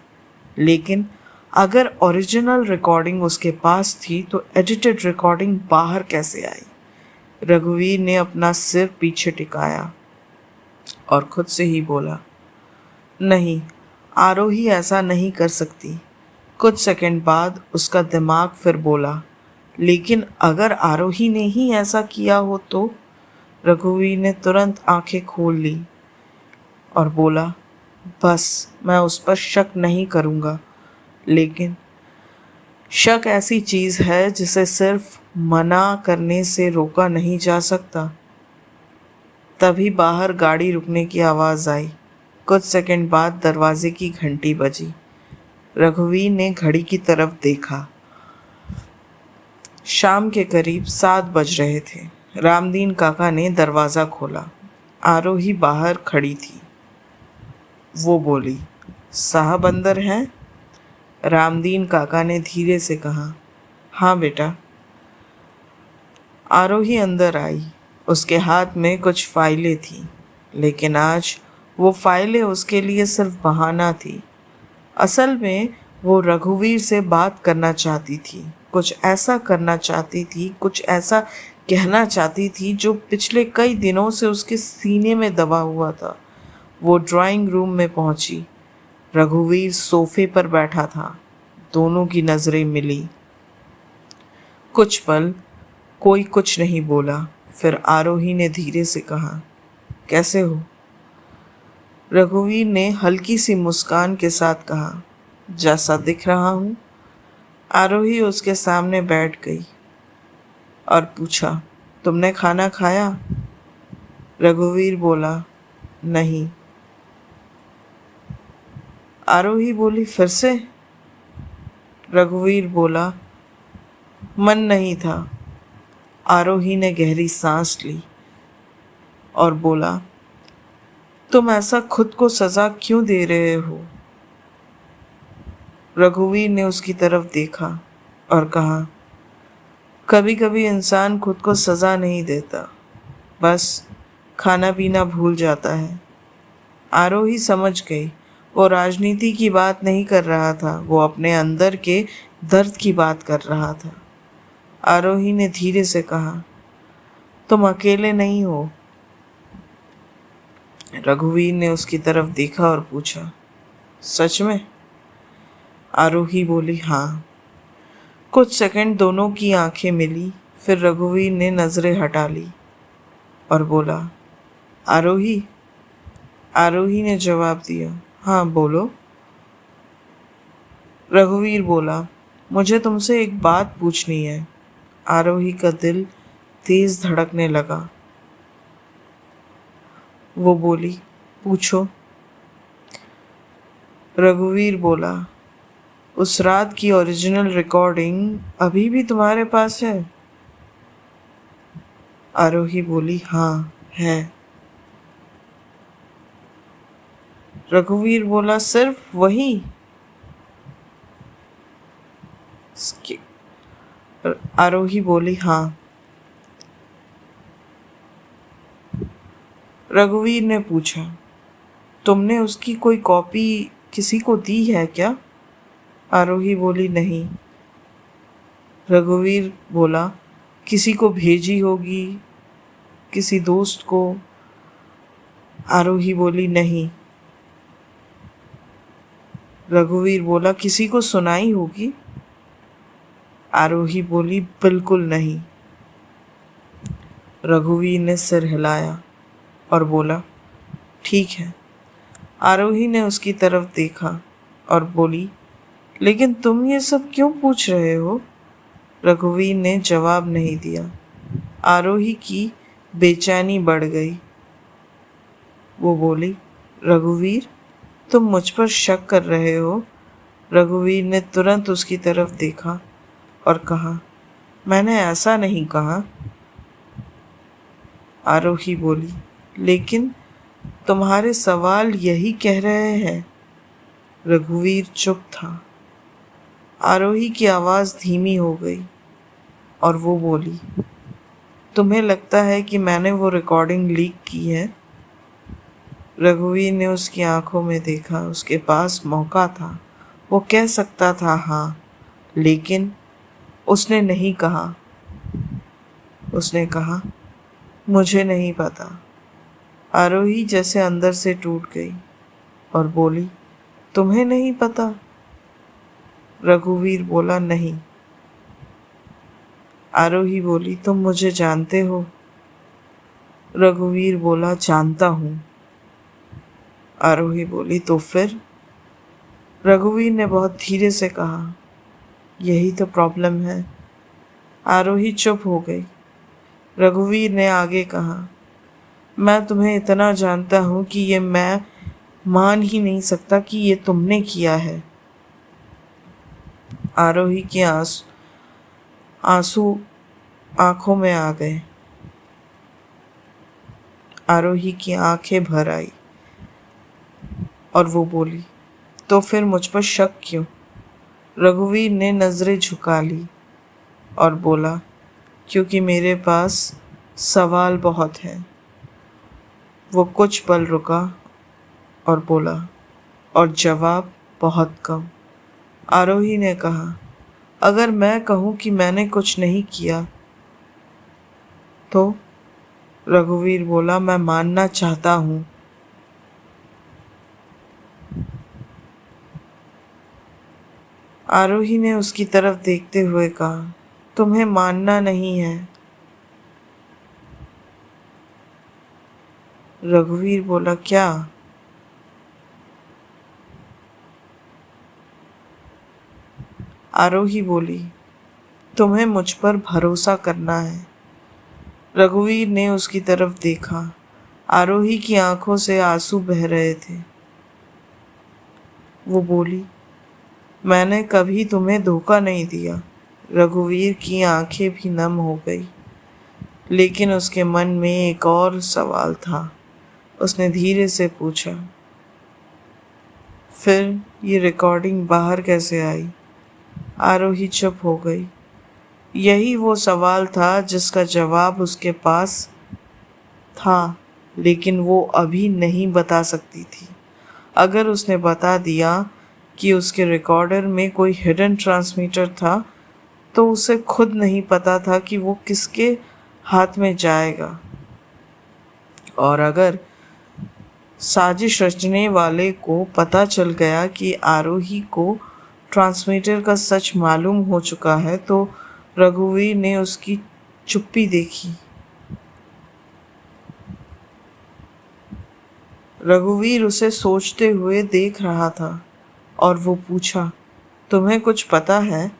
लेकिन अगर ओरिजिनल रिकॉर्डिंग उसके पास थी तो एडिटेड रिकॉर्डिंग बाहर कैसे आई? रघुवीर ने अपना सिर पीछे टिकाया और खुद से ही बोला, नहीं, आरोही ऐसा नहीं कर सकती। कुछ सेकंड बाद उसका दिमाग फिर बोला, लेकिन अगर आरोही ने ही ऐसा किया हो तो? रघुवीर ने तुरंत आंखें खोल ली और बोला, बस मैं उस पर शक नहीं करूँगा, लेकिन शक ऐसी चीज़ है जिसे सिर्फ मना करने से रोका नहीं जा सकता। तभी बाहर गाड़ी रुकने की आवाज़ आई। कुछ सेकंड बाद दरवाजे की घंटी बजी। रघुवीर ने घड़ी की तरफ देखा। शाम के करीब 7 बज रहे थे। रामदीन काका ने दरवाज़ा खोला। आरोही बाहर खड़ी थी। वो बोली, साहब अंदर हैं? रामदीन काका ने धीरे से कहा, हाँ बेटा। आरोही अंदर आई। उसके हाथ में कुछ फाइलें थीं, लेकिन आज वो फाइलें उसके लिए सिर्फ बहाना थी। असल में वो रघुवीर से बात करना चाहती थी, कुछ ऐसा करना चाहती थी, कुछ ऐसा कहना चाहती थी जो पिछले कई दिनों से उसके सीने में दबा हुआ था। वो ड्राइंग रूम में पहुंची। रघुवीर सोफे पर बैठा था। दोनों की नज़रें मिली। कुछ पल कोई कुछ नहीं बोला। फिर आरोही ने धीरे से कहा, कैसे हो? रघुवीर ने हल्की सी मुस्कान के साथ कहा, जैसा दिख रहा हूँ। आरोही उसके सामने बैठ गई और पूछा, तुमने खाना खाया? रघुवीर बोला, नहीं। आरोही बोली, फिर से? रघुवीर बोला, मन नहीं था। आरोही ने गहरी सांस ली और बोला, तुम ऐसा खुद को सज़ा क्यों दे रहे हो? रघुवीर ने उसकी तरफ देखा और कहा, कभी कभी इंसान खुद को सज़ा नहीं देता, बस खाना पीना भूल जाता है। आरोही समझ गई। वो राजनीति की बात नहीं कर रहा था, वो अपने अंदर के दर्द की बात कर रहा था। आरोही ने धीरे से कहा, तुम अकेले नहीं हो। रघुवीर ने उसकी तरफ देखा और पूछा, सच में? आरोही बोली, हाँ। कुछ सेकंड दोनों की आंखें मिली। फिर रघुवीर ने नज़रें हटा ली और बोला, आरोही? आरोही ने जवाब दिया, हाँ बोलो। रघुवीर बोला, मुझे तुमसे एक बात पूछनी है। आरोही का दिल तेज धड़कने लगा। वो बोली, पूछो। रघुवीर बोला, उस रात की ओरिजिनल रिकॉर्डिंग अभी भी तुम्हारे पास है? आरोही बोली, हाँ है। रघुवीर बोला, सिर्फ वही? आरोही बोली, हाँ। रघुवीर ने पूछा, तुमने उसकी कोई कॉपी किसी को दी है क्या? आरोही बोली, नहीं। रघुवीर बोला, किसी को भेजी होगी, किसी दोस्त को? आरोही बोली, नहीं। रघुवीर बोला, किसी को सुनाई होगी? आरोही बोली, बिल्कुल नहीं। रघुवीर ने सिर हिलाया और बोला, ठीक है। आरोही ने उसकी तरफ देखा और बोली, लेकिन तुम ये सब क्यों पूछ रहे हो? रघुवीर ने जवाब नहीं दिया। आरोही की बेचैनी बढ़ गई। वो बोली, रघुवीर, तुम मुझ पर शक कर रहे हो? रघुवीर ने तुरंत उसकी तरफ देखा और कहा, मैंने ऐसा नहीं कहा। आरोही बोली, लेकिन तुम्हारे सवाल यही कह रहे हैं। रघुवीर चुप था। आरोही की आवाज़ धीमी हो गई और वो बोली, तुम्हें लगता है कि मैंने वो रिकॉर्डिंग लीक की है? रघुवीर ने उसकी आंखों में देखा। उसके पास मौका था, वो कह सकता था हाँ, लेकिन उसने नहीं कहा। उसने कहा, मुझे नहीं पता। आरोही जैसे अंदर से टूट गई और बोली, तुम्हें नहीं पता? रघुवीर बोला, नहीं। आरोही बोली, तुम मुझे जानते हो? रघुवीर बोला, जानता हूँ। आरोही बोली, तो फिर? रघुवीर ने बहुत धीरे से कहा, यही तो प्रॉब्लम है। आरोही चुप हो गई। रघुवीर ने आगे कहा, मैं तुम्हें इतना जानता हूँ कि ये मैं मान ही नहीं सकता कि ये तुमने किया है। आरोही के आंसू आंखों में आ गए। आरोही की आंखें भर आई और वो बोली, तो फिर मुझ पर शक क्यों? रघुवीर ने नज़रें झुका ली और बोला, क्योंकि मेरे पास सवाल बहुत हैं। वो कुछ पल रुका और बोला, और जवाब बहुत कम। आरोही ने कहा, अगर मैं कहूँ कि मैंने कुछ नहीं किया तो? रघुवीर बोला, मैं मानना चाहता हूँ। आरोही ने उसकी तरफ देखते हुए कहा, तुम्हें मानना नहीं है। रघुवीर बोला, क्या? आरोही बोली, तुम्हें मुझ पर भरोसा करना है। रघुवीर ने उसकी तरफ देखा। आरोही की आंखों से आंसू बह रहे थे। वो बोली, मैंने कभी तुम्हें धोखा नहीं दिया। रघुवीर की आंखें भी नम हो गई, लेकिन उसके मन में एक और सवाल था। उसने धीरे से पूछा, फिर ये रिकॉर्डिंग बाहर कैसे आई? आरोही चुप हो गई। यही वो सवाल था जिसका जवाब उसके पास था, लेकिन वो अभी नहीं बता सकती थी। अगर उसने बता दिया कि उसके रिकॉर्डर में कोई हिडन ट्रांसमीटर था, तो उसे खुद नहीं पता था कि वो किसके हाथ में जाएगा। और अगर साजिश रचने वाले को पता चल गया कि आरोही को ट्रांसमीटर का सच मालूम हो चुका है, तो रघुवीर ने उसकी चुप्पी देखी। रघुवीर उसे सोचते हुए देख रहा था और वो पूछा, तुम्हें कुछ पता है?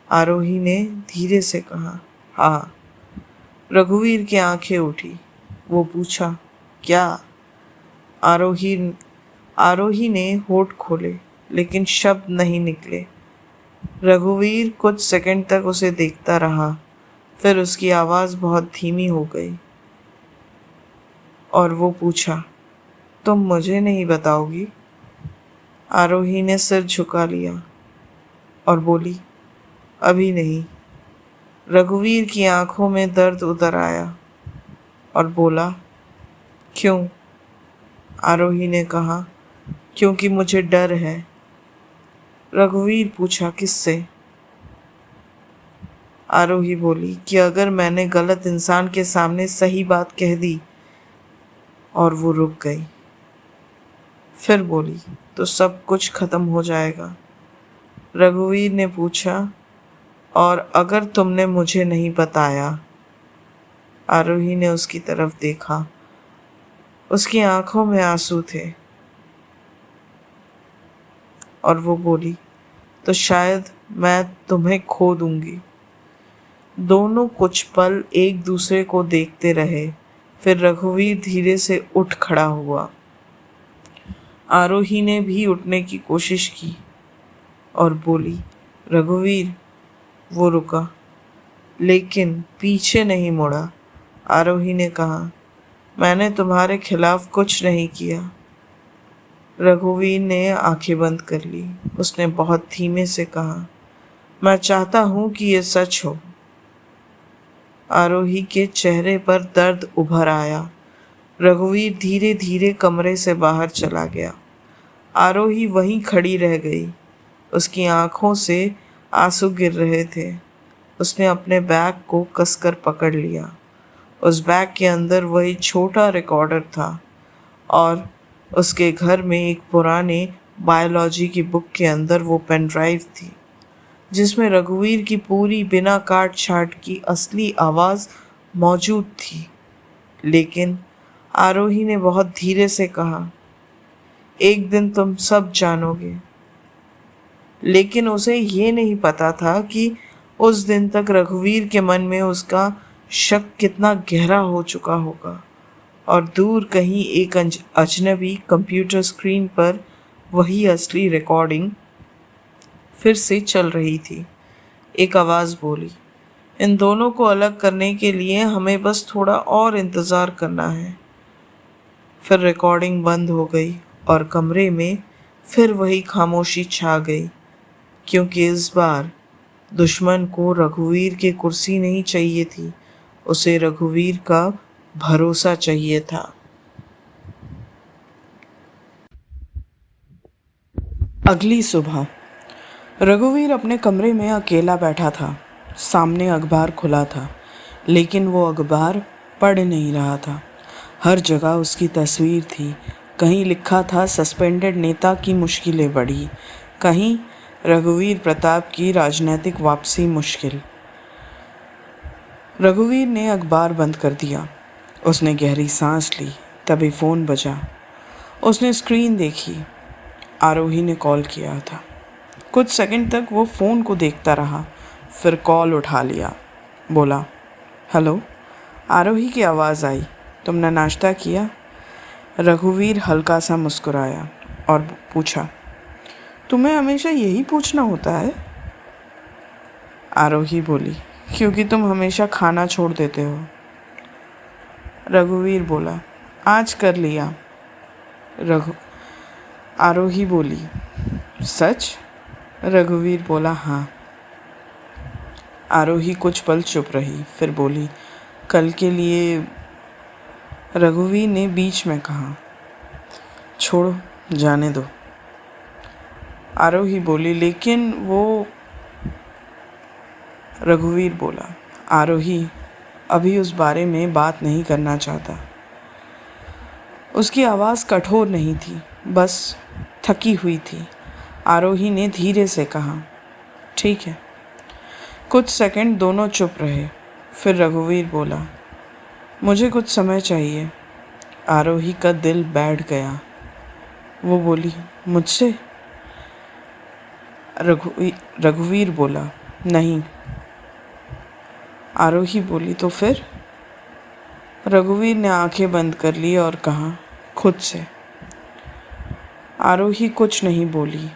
आरोही ने धीरे से कहा, हाँ। रघुवीर की आंखें उठी। वो पूछा, क्या? आरोही ने होठ खोले, लेकिन शब्द नहीं निकले। रघुवीर कुछ सेकंड तक उसे देखता रहा। फिर उसकी आवाज़ बहुत धीमी हो गई और वो पूछा, तुम मुझे नहीं बताओगी? आरोही ने सिर झुका लिया और बोली, अभी नहीं। रघुवीर की आंखों में दर्द उतर आया और बोला, क्यों? आरोही ने कहा, क्योंकि मुझे डर है। रघुवीर पूछा, किससे? आरोही बोली कि अगर मैंने गलत इंसान के सामने सही बात कह दी। और वो रुक गई। फिर बोली, तो सब कुछ खत्म हो जाएगा। रघुवीर ने पूछा, और अगर तुमने मुझे नहीं बताया? आरोही ने उसकी तरफ देखा। उसकी आंखों में आंसू थे और वो बोली, तो शायद मैं तुम्हें खो दूंगी। दोनों कुछ पल एक दूसरे को देखते रहे। फिर रघुवीर धीरे से उठ खड़ा हुआ। आरोही ने भी उठने की कोशिश की और बोली, रघुवीर। वो रुका, लेकिन पीछे नहीं मुड़ा। आरोही ने कहा, मैंने तुम्हारे खिलाफ कुछ नहीं किया। रघुवीर ने आंखें बंद कर ली। उसने बहुत धीमे से कहा, मैं चाहता हूं कि ये सच हो। आरोही के चेहरे पर दर्द उभर आया। रघुवीर धीरे धीरे कमरे से बाहर चला गया। आरोही वहीं खड़ी रह गई। उसकी आंखों से आंसू गिर रहे थे। उसने अपने बैग को कसकर पकड़ लिया। उस बैग के अंदर वही छोटा रिकॉर्डर था और उसके घर में एक पुराने बायोलॉजी की बुक के अंदर वो पेन ड्राइव थी जिसमें रघुवीर की पूरी बिना काट छाट की असली आवाज़ मौजूद थी। लेकिन आरोही ने बहुत धीरे से कहा, एक दिन तुम सब जानोगे। लेकिन उसे ये नहीं पता था कि उस दिन तक रघुवीर के मन में उसका शक कितना गहरा हो चुका होगा और दूर कहीं एक अजनबी कंप्यूटर स्क्रीन पर वही असली रिकॉर्डिंग फिर से चल रही थी। एक आवाज़ बोली, इन दोनों को अलग करने के लिए हमें बस थोड़ा और इंतज़ार करना है। फिर रिकॉर्डिंग बंद हो गई और कमरे में फिर वही खामोशी छा गई, क्योंकि इस बार दुश्मन को रघुवीर की कुर्सी नहीं चाहिए थी, उसे रघुवीर का भरोसा चाहिए था। अगली सुबह रघुवीर अपने कमरे में अकेला बैठा था। सामने अखबार खुला था, लेकिन वो अखबार पढ़ नहीं रहा था। हर जगह उसकी तस्वीर थी। कहीं लिखा था सस्पेंडेड नेता की मुश्किलें बढ़ी, कहीं रघुवीर प्रताप की राजनीतिक वापसी मुश्किल। रघुवीर ने अखबार बंद कर दिया। उसने गहरी सांस ली। तभी फ़ोन बजा। उसने स्क्रीन देखी। आरोही ने कॉल किया था। कुछ सेकंड तक वो फ़ोन को देखता रहा, फिर कॉल उठा लिया। बोला, हेलो। आरोही की आवाज़ आई, तुमने नाश्ता किया? रघुवीर हल्का सा मुस्कुराया और पूछा, तुम्हें हमेशा यही पूछना होता है? आरोही बोली, क्योंकि तुम हमेशा खाना छोड़ देते हो। रघुवीर बोला, आज कर लिया। आरोही बोली, सच? रघुवीर बोला, हाँ। आरोही कुछ पल चुप रही, फिर बोली, कल के लिए? रघुवीर ने बीच में कहा, छोड़ो, जाने दो। आरोही बोली, लेकिन वो। रघुवीर बोला, आरोही अभी उस बारे में बात नहीं करना चाहता। उसकी आवाज़ कठोर नहीं थी, बस थकी हुई थी। आरोही ने धीरे से कहा, ठीक है। कुछ सेकंड दोनों चुप रहे। फिर रघुवीर बोला, मुझे कुछ समय चाहिए। आरोही का दिल बैठ गया। वो बोली, मुझसे? रघुवीर बोला, नहीं। आरोही बोली, तो फिर? रघुवीर ने आंखें बंद कर ली और कहा, खुद से। आरोही कुछ नहीं बोली।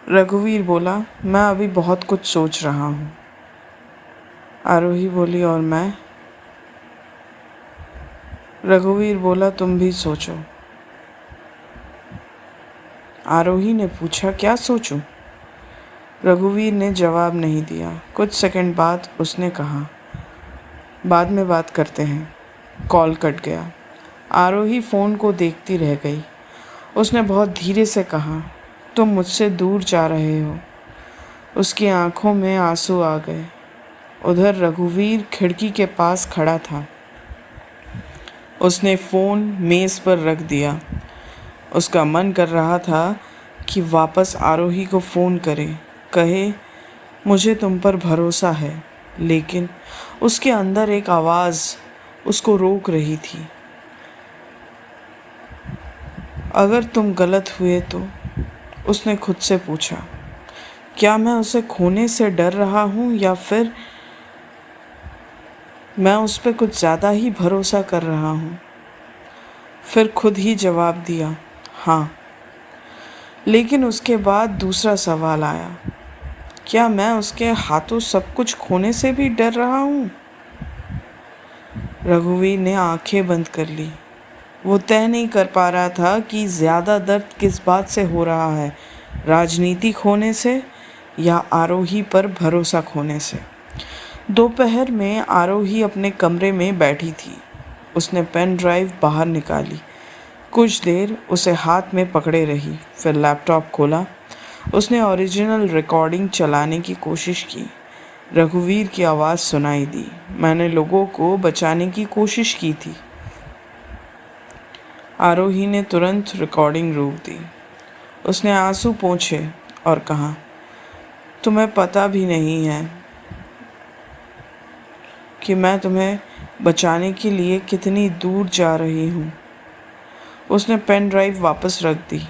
रघुवीर बोला, मैं अभी बहुत कुछ सोच रहा हूँ। आरोही बोली, और मैं? रघुवीर बोला, तुम भी सोचो। आरोही ने पूछा, क्या सोचूं? रघुवीर ने जवाब नहीं दिया। कुछ सेकंड बाद उसने कहा, बाद में बात करते हैं। कॉल कट गया। आरोही फ़ोन को देखती रह गई। उसने बहुत धीरे से कहा, तुम मुझसे दूर जा रहे हो। उसकी आंखों में आंसू आ गए। उधर रघुवीर खिड़की के पास खड़ा था। उसने फ़ोन मेज़ पर रख दिया। उसका मन कर रहा था कि वापस आरोही को फ़ोन करे, कहे, मुझे तुम पर भरोसा है। लेकिन उसके अंदर एक आवाज़ उसको रोक रही थी, अगर तुम गलत हुए तो। उसने खुद से पूछा, क्या मैं उसे खोने से डर रहा हूँ या फिर मैं उस पर कुछ ज़्यादा ही भरोसा कर रहा हूँ? फिर खुद ही जवाब दिया, हाँ। लेकिन उसके बाद दूसरा सवाल आया, क्या मैं उसके हाथों सब कुछ खोने से भी डर रहा हूँ? रघुवीर ने आंखें बंद कर ली। वो तय नहीं कर पा रहा था कि ज़्यादा दर्द किस बात से हो रहा है, राजनीति खोने से या आरोही पर भरोसा खोने से। दोपहर में आरोही अपने कमरे में बैठी थी। उसने पेन ड्राइव बाहर निकाली। कुछ देर उसे हाथ में पकड़े रही, फिर लैपटॉप खोला। उसने ओरिजिनल रिकॉर्डिंग चलाने की कोशिश की। रघुवीर की आवाज़ सुनाई दी। मैंने लोगों को बचाने की कोशिश की थी। आरोही ने तुरंत रिकॉर्डिंग रोक दी। उसने आंसू पोंछे और कहा, तुम्हें पता भी नहीं है कि मैं तुम्हें बचाने के लिए कितनी दूर जा रही हूँ। उसने पेन ड्राइव वापस रख दी।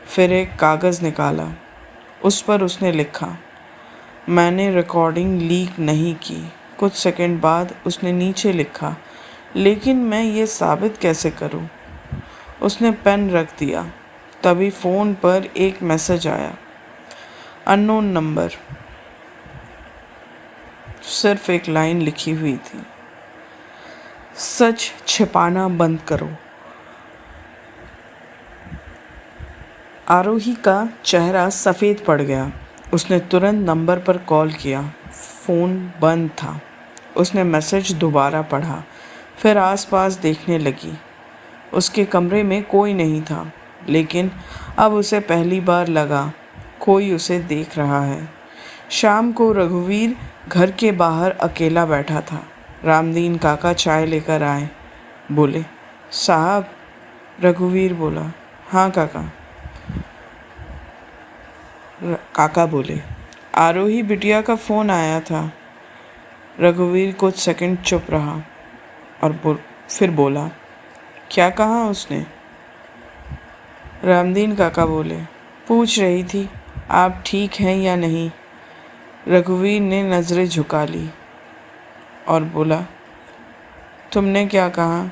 फिर एक कागज़ निकाला। उस पर उसने लिखा, मैंने रिकॉर्डिंग लीक नहीं की। कुछ सेकंड बाद उसने नीचे लिखा, लेकिन मैं ये साबित कैसे करूं? उसने पेन रख दिया। तभी फ़ोन पर एक मैसेज आया, अननोन नंबर। सिर्फ एक लाइन लिखी हुई थी, सच छिपाना बंद करो। आरोही का चेहरा सफ़ेद पड़ गया। उसने तुरंत नंबर पर कॉल किया। फ़ोन बंद था। उसने मैसेज दोबारा पढ़ा, फिर आसपास देखने लगी। उसके कमरे में कोई नहीं था, लेकिन अब उसे पहली बार लगा कोई उसे देख रहा है। शाम को रघुवीर घर के बाहर अकेला बैठा था। रामदीन काका चाय लेकर आए। बोले, साहब। रघुवीर बोला, हाँ काका। काका बोले, आरोही बिटिया का फ़ोन आया था। रघुवीर कुछ सेकंड चुप रहा और फिर बोला, क्या कहा उसने? रामदीन काका बोले, पूछ रही थी आप ठीक हैं या नहीं। रघुवीर ने नज़रें झुका ली और बोला, तुमने क्या कहा?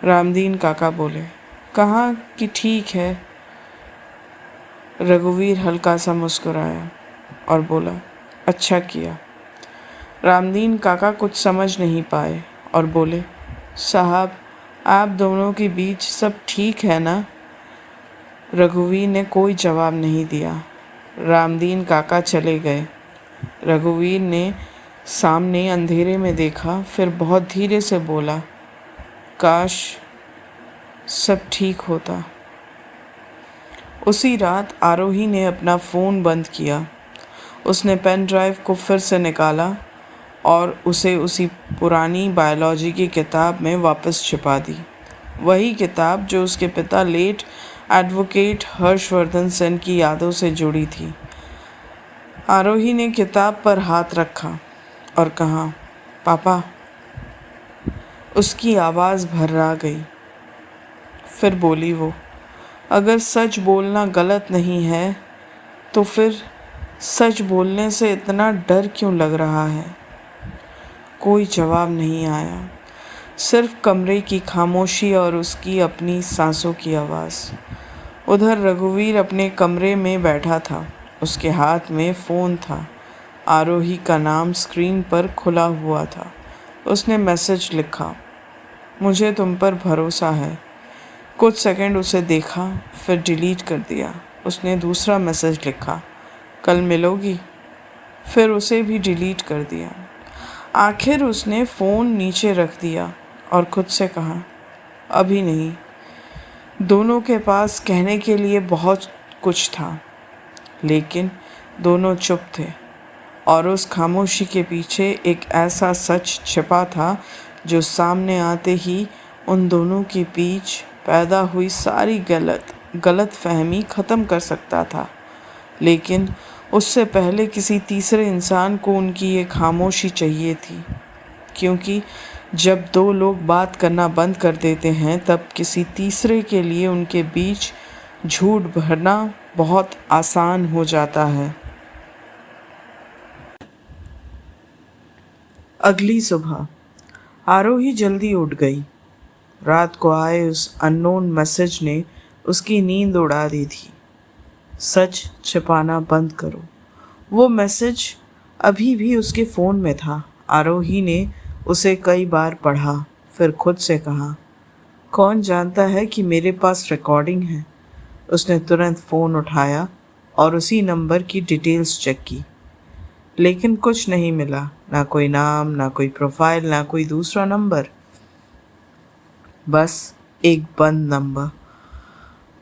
रामदीन काका बोले, कहा कि ठीक है। रघुवीर हल्का सा मुस्कुराया और बोला, अच्छा किया। रामदीन काका कुछ समझ नहीं पाए और बोले, साहब आप दोनों के बीच सब ठीक है ना? रघुवीर ने कोई जवाब नहीं दिया। रामदीन काका चले गए। रघुवीर ने सामने अंधेरे में देखा, फिर बहुत धीरे से बोला, काश सब ठीक होता। उसी रात आरोही ने अपना फ़ोन बंद किया। उसने पेन ड्राइव को फिर से निकाला और उसे उसी पुरानी बायोलॉजी की किताब में वापस छिपा दी। वही किताब जो उसके पिता लेट एडवोकेट हर्षवर्धन सेन की यादों से जुड़ी थी। आरोही ने किताब पर हाथ रखा और कहा, पापा। उसकी आवाज़ भर्रा गई। फिर बोली वो, अगर सच बोलना गलत नहीं है तो फिर सच बोलने से इतना डर क्यों लग रहा है? कोई जवाब नहीं आया, सिर्फ कमरे की खामोशी और उसकी अपनी सांसों की आवाज़। उधर रघुवीर अपने कमरे में बैठा था। उसके हाथ में फ़ोन था। आरोही का नाम स्क्रीन पर खुला हुआ था। उसने मैसेज लिखा, मुझे तुम पर भरोसा है। कुछ सेकंड उसे देखा, फिर डिलीट कर दिया। उसने दूसरा मैसेज लिखा, कल मिलोगी? फिर उसे भी डिलीट कर दिया। आखिर उसने फ़ोन नीचे रख दिया और खुद से कहा, अभी नहीं। दोनों के पास कहने के लिए बहुत कुछ था, लेकिन दोनों चुप थे और उस खामोशी के पीछे एक ऐसा सच छिपा था जो सामने आते ही उन दोनों के बीच पैदा हुई सारी गलत फहमी ख़त्म कर सकता था। लेकिन उससे पहले किसी तीसरे इंसान को उनकी ये खामोशी चाहिए थी, क्योंकि जब दो लोग बात करना बंद कर देते हैं तब किसी तीसरे के लिए उनके बीच झूठ भरना बहुत आसान हो जाता है। अगली सुबह आरोही जल्दी उठ गई। रात को आए उस अननोन मैसेज ने उसकी नींद उड़ा दी थी। सच छिपाना बंद करो। वो मैसेज अभी भी उसके फ़ोन में था। आरोही ने उसे कई बार पढ़ा, फिर खुद से कहा, कौन जानता है कि मेरे पास रिकॉर्डिंग है। उसने तुरंत फ़ोन उठाया और उसी नंबर की डिटेल्स चेक की, लेकिन कुछ नहीं मिला। ना कोई नाम, ना कोई प्रोफाइल, ना कोई दूसरा नंबर, बस एक बंद नंबर।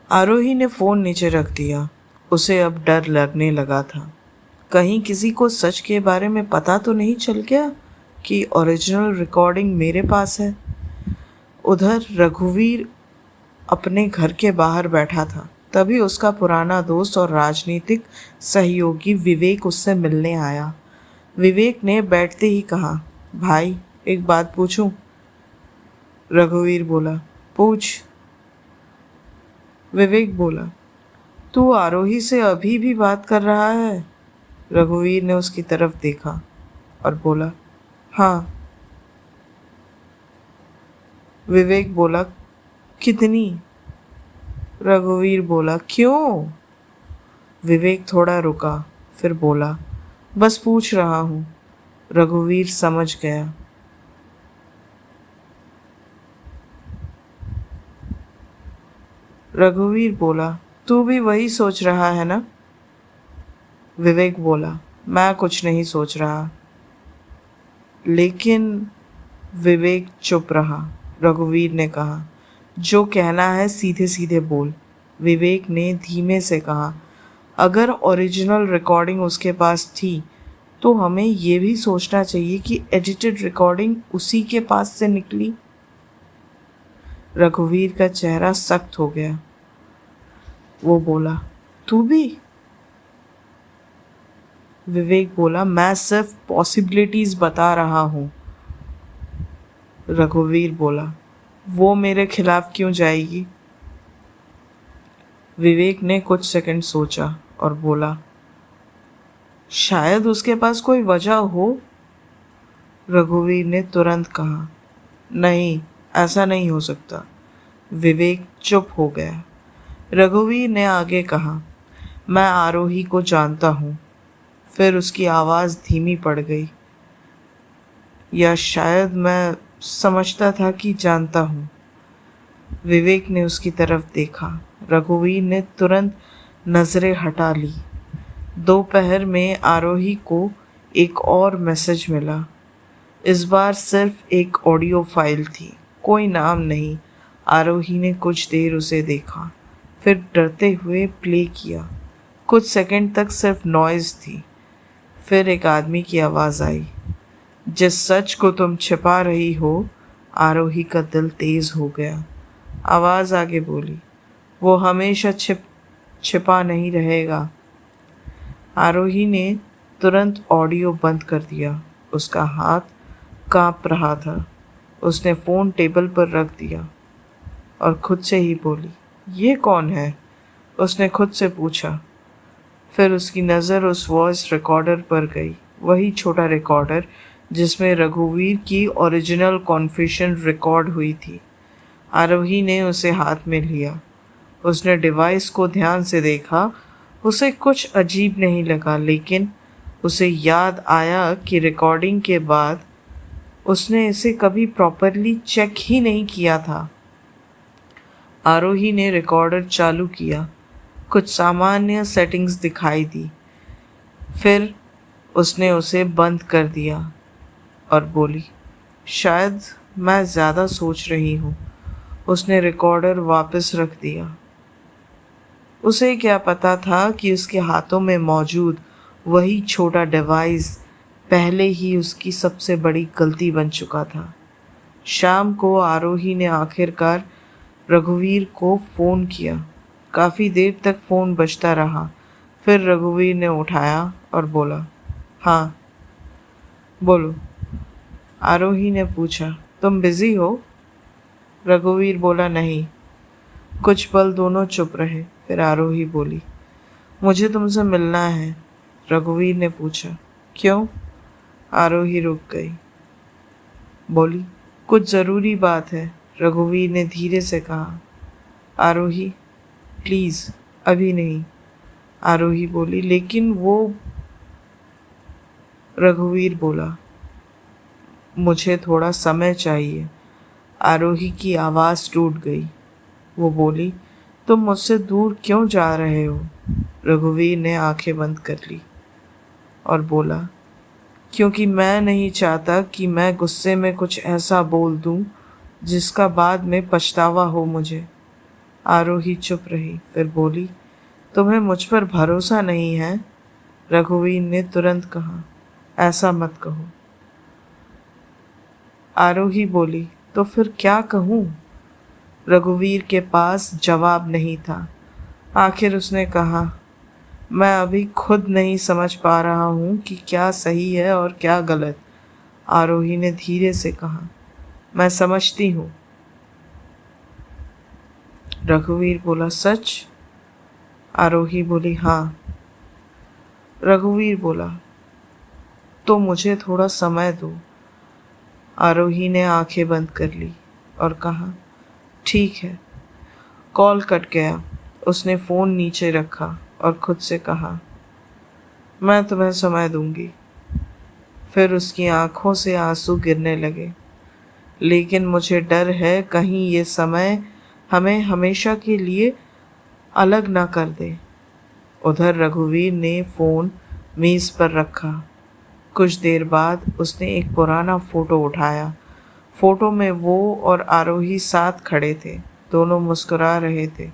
आरोही ने फ़ोन नीचे रख दिया। उसे अब डर लगने लगा था, कहीं किसी को सच के बारे में पता तो नहीं चल गया कि ओरिजिनल रिकॉर्डिंग मेरे पास है। उधर रघुवीर अपने घर के बाहर बैठा था। तभी उसका पुराना दोस्त और राजनीतिक सहयोगी विवेक उससे मिलने आया। विवेक ने बैठते ही कहा, भाई एक बात पूछूं? रघुवीर बोला, पूछ। विवेक बोला, तू आरोही से अभी भी बात कर रहा है? रघुवीर ने उसकी तरफ देखा और बोला, हाँ। विवेक बोला, कितनी? रघुवीर बोला, क्यों? विवेक थोड़ा रुका, फिर बोला, बस पूछ रहा हूँ। रघुवीर समझ गया। रघुवीर बोला, तू भी वही सोच रहा है ना? विवेक बोला, मैं कुछ नहीं सोच रहा। लेकिन विवेक चुप रहा। रघुवीर ने कहा, जो कहना है सीधे सीधे बोल। विवेक ने धीमे से कहा, अगर ओरिजिनल रिकॉर्डिंग उसके पास थी तो हमें ये भी सोचना चाहिए कि एडिटेड रिकॉर्डिंग उसी के पास से निकली। रघुवीर का चेहरा सख्त हो गया। वो बोला, तू भी? विवेक बोला, मैं सिर्फ पॉसिबिलिटीज बता रहा हूँ। रघुवीर बोला, वो मेरे खिलाफ क्यों जाएगी? विवेक ने कुछ सेकंड सोचा और बोला, शायद उसके पास कोई वजह हो। रघुवीर ने तुरंत कहा, नहीं, ऐसा नहीं हो सकता। विवेक चुप हो गया। रघुवीर ने आगे कहा, मैं आरोही को जानता हूँ। फिर उसकी आवाज़ धीमी पड़ गई, या शायद मैं समझता था कि जानता हूँ। विवेक ने उसकी तरफ देखा। रघुवीर ने तुरंत नज़रें हटा ली। दोपहर में आरोही को एक और मैसेज मिला। इस बार सिर्फ एक ऑडियो फाइल थी, कोई नाम नहीं। आरोही ने कुछ देर उसे देखा, फिर डरते हुए प्ले किया। कुछ सेकंड तक सिर्फ नॉइज़ थी। फिर एक आदमी की आवाज़ आई, जिस सच को तुम छिपा रही हो। आरोही का दिल तेज़ हो गया। आवाज़ आगे बोली, वो हमेशा छिपा नहीं रहेगा। आरोही ने तुरंत ऑडियो बंद कर दिया। उसका हाथ कांप रहा था। उसने फ़ोन टेबल पर रख दिया और खुद से ही बोली, ये कौन है? उसने खुद से पूछा। फिर उसकी नज़र उस वॉइस रिकॉर्डर पर गई, वही छोटा रिकॉर्डर जिसमें रघुवीर की ओरिजिनल कॉन्फेशन रिकॉर्ड हुई थी। आरोही ने उसे हाथ में लिया। उसने डिवाइस को ध्यान से देखा। उसे कुछ अजीब नहीं लगा, लेकिन उसे याद आया कि रिकॉर्डिंग के बाद उसने इसे कभी प्रॉपरली चेक ही नहीं किया था। आरोही ने रिकॉर्डर चालू किया। कुछ सामान्य सेटिंग्स दिखाई दी। फिर उसने उसे बंद कर दिया और बोली, शायद मैं ज़्यादा सोच रही हूँ। उसने रिकॉर्डर वापस रख दिया। उसे क्या पता था कि उसके हाथों में मौजूद वही छोटा डिवाइस पहले ही उसकी सबसे बड़ी गलती बन चुका था। शाम को आरोही ने आखिरकार रघुवीर को फ़ोन किया। काफ़ी देर तक फ़ोन बजता रहा। फिर रघुवीर ने उठाया और बोला, हाँ बोलो। आरोही ने पूछा, तुम बिज़ी हो? रघुवीर बोला, नहीं। कुछ पल दोनों चुप रहे। फिर आरोही बोली, मुझे तुमसे मिलना है। रघुवीर ने पूछा, क्यों? आरोही रुक गई। बोली, कुछ ज़रूरी बात है। रघुवीर ने धीरे से कहा। आरोही, प्लीज़ अभी नहीं। आरोही बोली, लेकिन वो। रघुवीर बोला, मुझे थोड़ा समय चाहिए। आरोही की आवाज़ टूट गई। वो बोली, तुम मुझसे दूर क्यों जा रहे हो? रघुवीर ने आंखें बंद कर ली और बोला, क्योंकि मैं नहीं चाहता कि मैं गुस्से में कुछ ऐसा बोल दूं जिसका बाद में पछतावा हो मुझे। आरोही चुप रही, फिर बोली, तुम्हें मुझ पर भरोसा नहीं है? रघुवीर ने तुरंत कहा, ऐसा मत कहो। आरोही बोली, तो फिर क्या कहूँ? रघुवीर के पास जवाब नहीं था। आखिर उसने कहा, मैं अभी खुद नहीं समझ पा रहा हूँ कि क्या सही है और क्या गलत। आरोही ने धीरे से कहा, मैं समझती हूँ। रघुवीर बोला, सच? आरोही बोली, हाँ। रघुवीर बोला, तो मुझे थोड़ा समय दो। आरोही ने आंखें बंद कर ली और कहा, ठीक है। कॉल कट गया। उसने फ़ोन नीचे रखा और खुद से कहा, मैं तुम्हें समय दूंगी। फिर उसकी आंखों से आंसू गिरने लगे। लेकिन मुझे डर है कहीं ये समय हमें हमेशा के लिए अलग ना कर दे। उधर रघुवीर ने फ़ोन मेज़ पर रखा। कुछ देर बाद उसने एक पुराना फ़ोटो उठाया। फ़ोटो में वो और आरोही साथ खड़े थे। दोनों मुस्कुरा रहे थे।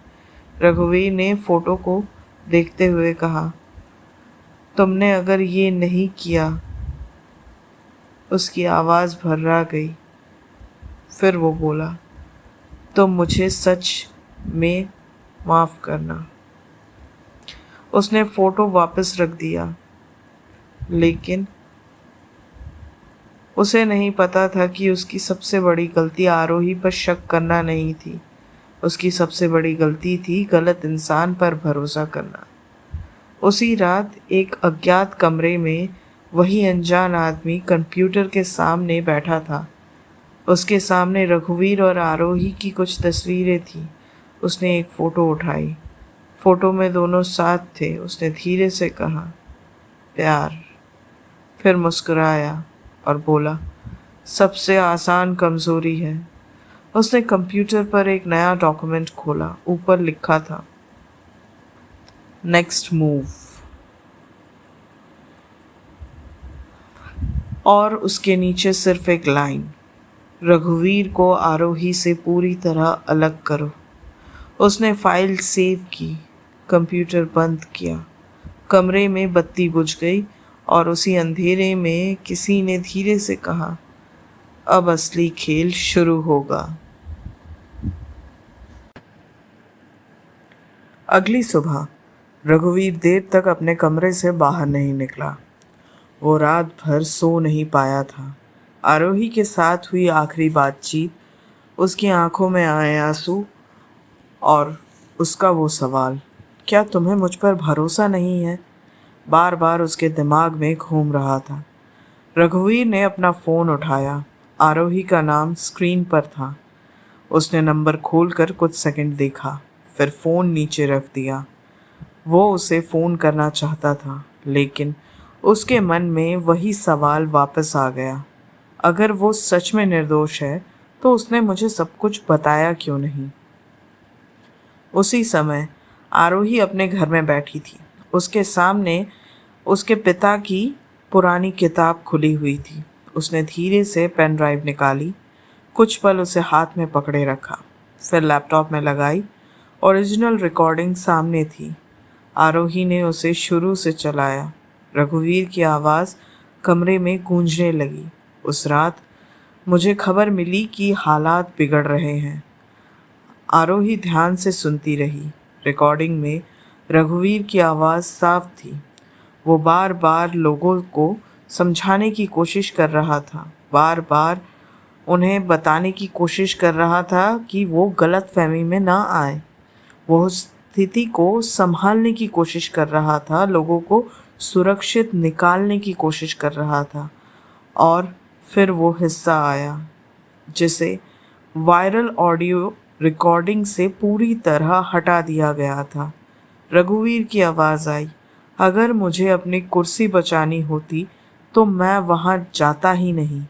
रघुवीर ने फ़ोटो को देखते हुए कहा, तुमने अगर ये नहीं किया। उसकी आवाज़ भर्रा गई। फिर वो बोला, तो मुझे सच में माफ़ करना। उसने फ़ोटो वापस रख दिया। लेकिन उसे नहीं पता था कि उसकी सबसे बड़ी गलती आरोही पर शक करना नहीं थी। उसकी सबसे बड़ी गलती थी गलत इंसान पर भरोसा करना। उसी रात एक अज्ञात कमरे में वही अनजान आदमी कंप्यूटर के सामने बैठा था। उसके सामने रघुवीर और आरोही की कुछ तस्वीरें थीं। उसने एक फ़ोटो उठाई। फ़ोटो में दोनों साथ थे। उसने धीरे से कहा, प्यार। फिर मुस्कुराया और बोला, सबसे आसान कमज़ोरी है। उसने कंप्यूटर पर एक नया डॉक्यूमेंट खोला। ऊपर लिखा था, नेक्स्ट मूव। और उसके नीचे सिर्फ एक लाइन, रघुवीर को आरोही से पूरी तरह अलग करो। उसने फाइल सेव की, कंप्यूटर बंद किया। कमरे में बत्ती बुझ गई और उसी अंधेरे में किसी ने धीरे से कहा, अब असली खेल शुरू होगा। अगली सुबह रघुवीर देर तक अपने कमरे से बाहर नहीं निकला। वो रात भर सो नहीं पाया था। आरोही के साथ हुई आखिरी बातचीत, उसकी आंखों में आए आंसू और उसका वो सवाल, क्या तुम्हें मुझ पर भरोसा नहीं है, बार बार उसके दिमाग में घूम रहा था। रघुवीर ने अपना फ़ोन उठाया। आरोही का नाम स्क्रीन पर था। उसने नंबर खोलकर कुछ सेकंड देखा, फिर फ़ोन नीचे रख दिया। वो उसे फ़ोन करना चाहता था, लेकिन उसके मन में वही सवाल वापस आ गया, अगर वो सच में निर्दोष है तो उसने मुझे सब कुछ बताया क्यों नहीं। उसी समय आरोही अपने घर में बैठी थी। उसके सामने उसके पिता की पुरानी किताब खुली हुई थी। उसने धीरे से पेन ड्राइव निकाली, कुछ पल उसे हाथ में पकड़े रखा, फिर लैपटॉप में लगाई। ओरिजिनल रिकॉर्डिंग सामने थी। आरोही ने उसे शुरू से चलाया। रघुवीर की आवाज़ कमरे में गूंजने लगी, उस रात मुझे खबर मिली कि हालात बिगड़ रहे हैं। आरोही ध्यान से सुनती रही। रिकॉर्डिंग में रघुवीर की आवाज़ साफ थी। वो बार बार लोगों को समझाने की कोशिश कर रहा था, बार बार उन्हें बताने की कोशिश कर रहा था कि वो गलतफहमी में ना आए। वो स्थिति को संभालने की कोशिश कर रहा था, लोगों को सुरक्षित निकालने की कोशिश कर रहा था। और फिर वो हिस्सा आया जिसे वायरल ऑडियो रिकॉर्डिंग से पूरी तरह हटा दिया गया था। रघुवीर की आवाज़ आई, अगर मुझे अपनी कुर्सी बचानी होती तो मैं वहाँ जाता ही नहीं।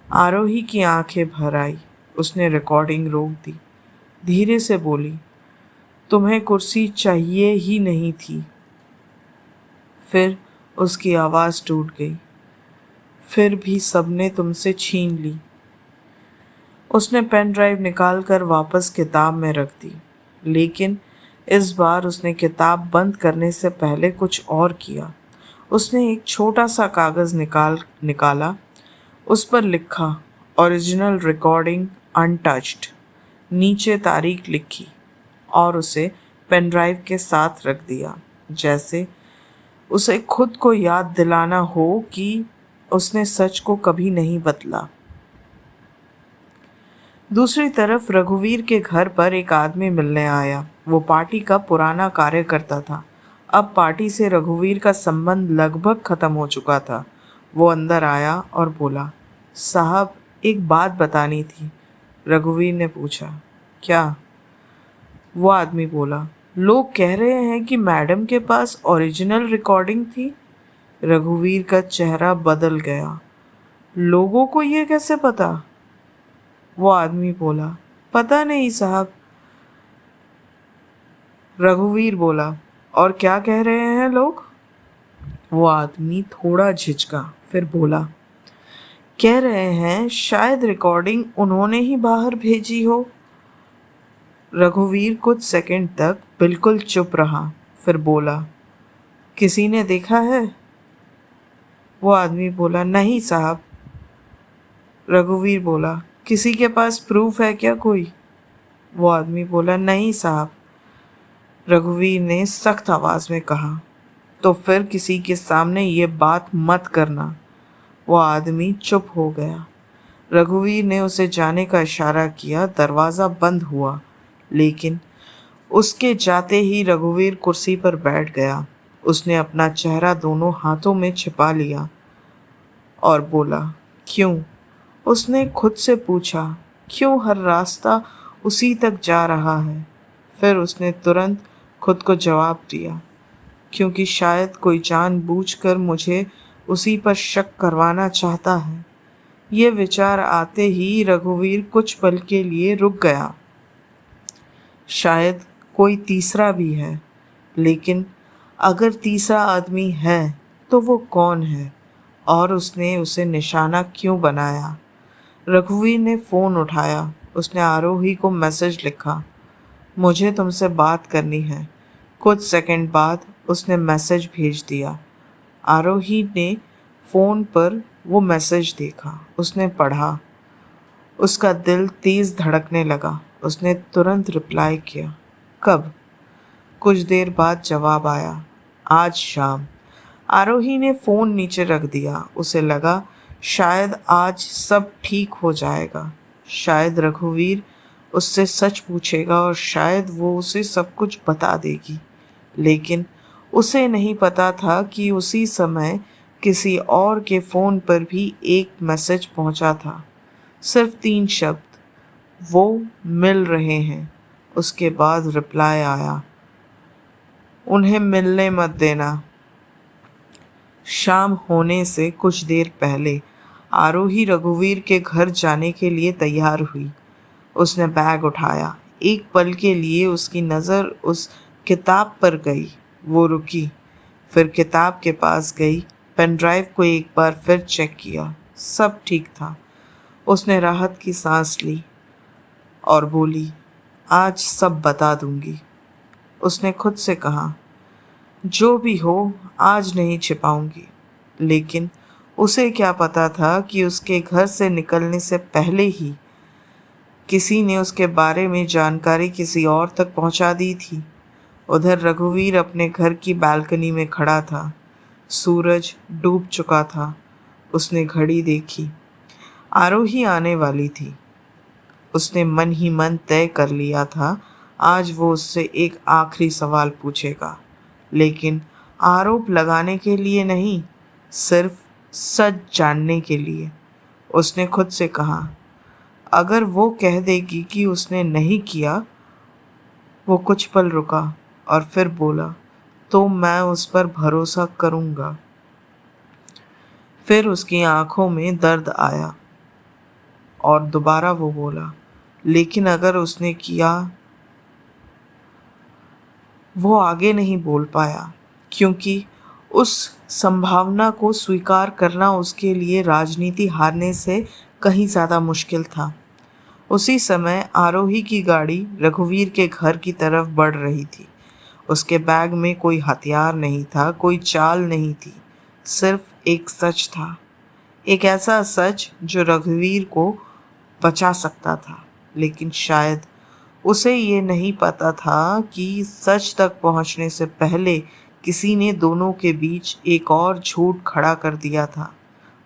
आरोही की आंखें भर आई। उसने रिकॉर्डिंग रोक दी, धीरे से बोली, तुम्हें कुर्सी चाहिए ही नहीं थी। फिर उसकी आवाज़ टूट गई, फिर भी सबने तुमसे छीन ली। उसने पेन ड्राइव निकाल कर वापस किताब में रख दी, लेकिन इस बार उसने किताब बंद करने से पहले कुछ और किया। उसने एक छोटा सा कागज़ निकाला, उस पर लिखा, ओरिजिनल रिकॉर्डिंग अनटच्ड। नीचे तारीख लिखी और उसे पेन ड्राइव के साथ रख दिया, जैसे उसे खुद को याद दिलाना हो कि उसने सच को कभी नहीं बदला। दूसरी तरफ रघुवीर के घर पर एक आदमी मिलने आया। वो पार्टी का पुराना कार्यकर्ता था। अब पार्टी से रघुवीर का संबंध लगभग खत्म हो चुका था। वो अंदर आया और बोला, साहब एक बात बतानी थी। रघुवीर ने पूछा, क्या? वो आदमी बोला, लोग कह रहे हैं कि मैडम के पास ओरिजिनल रिकॉर्डिंग थी। रघुवीर का चेहरा बदल गया। लोगों को ये कैसे पता? वो आदमी बोला, पता नहीं साहब। रघुवीर बोला, और क्या कह रहे हैं लोग? वो आदमी थोड़ा झिझका, फिर बोला, कह रहे हैं शायद रिकॉर्डिंग उन्होंने ही बाहर भेजी हो। रघुवीर कुछ सेकंड तक बिल्कुल चुप रहा, फिर बोला, किसी ने देखा है? वो आदमी बोला, नहीं साहब। रघुवीर बोला, किसी के पास प्रूफ है क्या कोई? वो आदमी बोला, नहीं साहब। रघुवीर ने सख्त आवाज़ में कहा, तो फिर किसी के सामने ये बात मत करना। वो आदमी चुप हो गया। रघुवीर ने उसे जाने का इशारा किया। दरवाज़ा बंद हुआ, लेकिन उसके जाते ही रघुवीर कुर्सी पर बैठ गया। उसने अपना चेहरा दोनों हाथों में छिपा लिया और बोला, क्यों? उसने खुद से पूछा, क्यों हर रास्ता उसी तक जा रहा है? फिर उसने तुरंत खुद को जवाब दिया, क्योंकि शायद कोई जानबूझकर मुझे उसी पर शक करवाना चाहता है। ये विचार आते ही रघुवीर कुछ पल के लिए रुक गया। शायद कोई तीसरा भी है, लेकिन अगर तीसरा आदमी है तो वो कौन है और उसने उसे निशाना क्यों बनाया? रघुवीर ने फ़ोन उठाया। उसने आरोही को मैसेज लिखा, मुझे तुमसे बात करनी है। कुछ सेकंड बाद उसने मैसेज भेज दिया। आरोही ने फ़ोन पर वो मैसेज देखा। उसने पढ़ा। उसका दिल तेज़ धड़कने लगा। उसने तुरंत रिप्लाई किया, कब? कुछ देर बाद जवाब आया, आज शाम। आरोही ने फ़ोन नीचे रख दिया। उसे लगा शायद आज सब ठीक हो जाएगा। शायद रघुवीर उससे सच पूछेगा और शायद वो उसे सब कुछ बता देगी। लेकिन उसे नहीं पता था कि उसी समय किसी और के फ़ोन पर भी एक मैसेज पहुंचा था। सिर्फ 3 शब्द, वो मिल रहे हैं। उसके बाद रिप्लाई आया, उन्हें मिलने मत देना। शाम होने से कुछ देर पहले आरोही रघुवीर के घर जाने के लिए तैयार हुई। उसने बैग उठाया। एक पल के लिए उसकी नज़र उस किताब पर गई। वो रुकी, फिर किताब के पास गई। पेन ड्राइव को एक बार फिर चेक किया, सब ठीक था। उसने राहत की सांस ली और बोली, आज सब बता दूंगी। उसने खुद से कहा, जो भी हो आज नहीं छिपाऊंगी। लेकिन उसे क्या पता था कि उसके घर से निकलने से पहले ही किसी ने उसके बारे में जानकारी किसी और तक पहुंचा दी थी। उधर रघुवीर अपने घर की बालकनी में खड़ा था। सूरज डूब चुका था। उसने घड़ी देखी, आरोही आने वाली थी। उसने मन ही मन तय कर लिया था आज वो उससे एक आखिरी सवाल पूछेगा, लेकिन आरोप लगाने के लिए नहीं, सिर्फ सच जानने के लिए। उसने खुद से कहा, अगर वो कह देगी कि उसने नहीं किया। वो कुछ पल रुका और फिर बोला, तो मैं उस पर भरोसा करूँगा। फिर उसकी आंखों में दर्द आया। और दोबारा वो बोला, लेकिन अगर उसने किया। वो आगे नहीं बोल पाया क्योंकि उस संभावना को स्वीकार करना उसके लिए राजनीति हारने से कहीं ज़्यादा मुश्किल था। उसी समय आरोही की गाड़ी रघुवीर के घर की तरफ बढ़ रही थी। उसके बैग में कोई हथियार नहीं था, कोई चाल नहीं थी, सिर्फ एक सच था। एक ऐसा सच जो रघुवीर को बचा सकता था, लेकिन शायद उसे ये नहीं पता था कि सच तक पहुंचने से पहले किसी ने दोनों के बीच एक और झूठ खड़ा कर दिया था,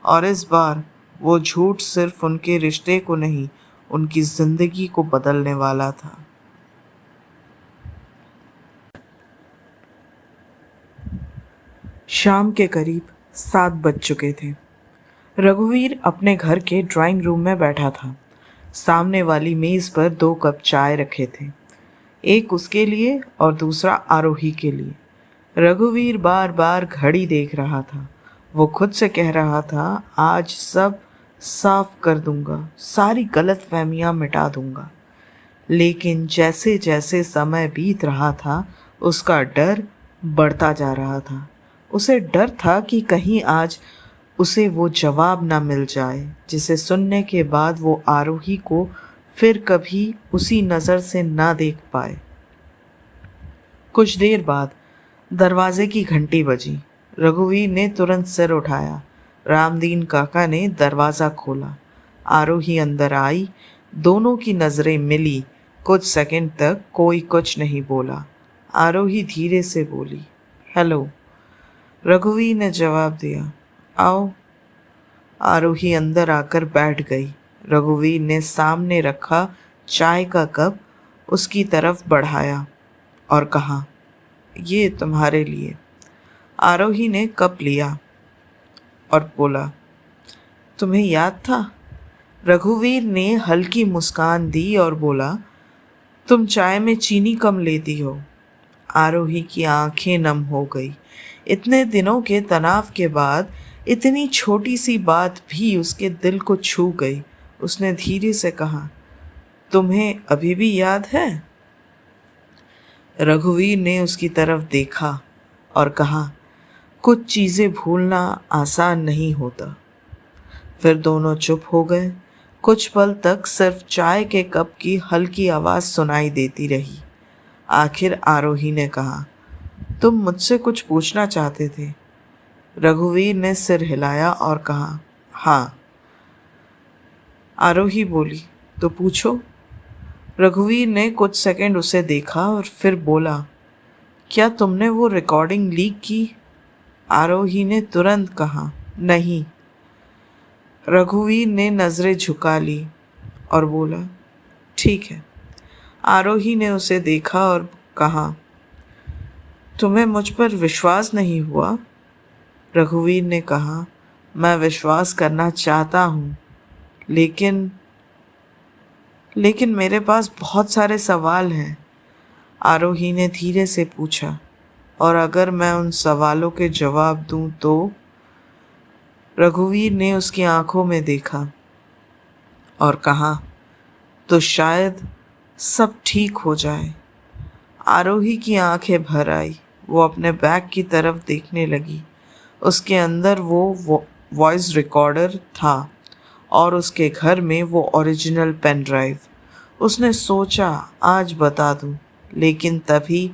और इस बार वो झूठ सिर्फ उनके रिश्ते को नहीं, उनकी जिंदगी को बदलने वाला था। शाम के करीब 7 बज चुके थे। रघुवीर अपने घर के ड्राइंग रूम में बैठा था। सामने वाली मेज पर 2 कप चाय रखे थे, एक उसके लिए और दूसरा आरोही के लिए। रघुवीर बार बार घड़ी देख रहा था। वो खुद से कह रहा था, आज सब साफ कर दूंगा, सारी गलतफहमियां मिटा दूंगा। लेकिन जैसे जैसे समय बीत रहा था, उसका डर बढ़ता जा रहा था। उसे डर था कि कहीं आज उसे वो जवाब ना मिल जाए जिसे सुनने के बाद वो आरोही को फिर कभी उसी नज़र से ना देख पाए। कुछ देर बाद दरवाजे की घंटी बजी। रघुवीर ने तुरंत सिर उठाया। रामदीन काका ने दरवाज़ा खोला। आरोही अंदर आई। दोनों की नज़रें मिली। कुछ सेकंड तक कोई कुछ नहीं बोला। आरोही धीरे से बोली, हेलो। रघुवीर ने जवाब दिया, आओ। आरोही अंदर आकर बैठ गई। रघुवीर ने सामने रखा चाय का कप उसकी तरफ बढ़ाया और कहा, ये तुम्हारे लिए। आरोही ने कप लिया और बोला, तुम्हें याद था? रघुवीर ने हल्की मुस्कान दी और बोला, तुम चाय में चीनी कम लेती हो। आरोही की आंखें नम हो गई। इतने दिनों के तनाव के बाद इतनी छोटी सी बात भी उसके दिल को छू गई। उसने धीरे से कहा, तुम्हें अभी भी याद है? रघुवीर ने उसकी तरफ देखा और कहा, कुछ चीज़ें भूलना आसान नहीं होता। फिर दोनों चुप हो गए। कुछ पल तक सिर्फ चाय के कप की हल्की आवाज़ सुनाई देती रही। आखिर आरोही ने कहा, तुम मुझसे कुछ पूछना चाहते थे? रघुवीर ने सिर हिलाया और कहा, हाँ। आरोही बोली, तो पूछो। रघुवीर ने कुछ सेकंड उसे देखा और फिर बोला, क्या तुमने वो रिकॉर्डिंग लीक की? आरोही ने तुरंत कहा, नहीं। रघुवीर ने नज़रें झुका ली और बोला, ठीक है। आरोही ने उसे देखा और कहा, तुम्हें मुझ पर विश्वास नहीं हुआ? रघुवीर ने कहा, मैं विश्वास करना चाहता हूँ, लेकिन मेरे पास बहुत सारे सवाल हैं। आरोही ने धीरे से पूछा, और अगर मैं उन सवालों के जवाब दूँ तो? रघुवीर ने उसकी आंखों में देखा और कहा, तो शायद सब ठीक हो जाए। आरोही की आंखें भर आई। वो अपने बैग की तरफ देखने लगी। उसके अंदर वो वॉइस रिकॉर्डर था और उसके घर में वो ओरिजिनल पेन ड्राइव। उसने सोचा आज बता दूं, लेकिन तभी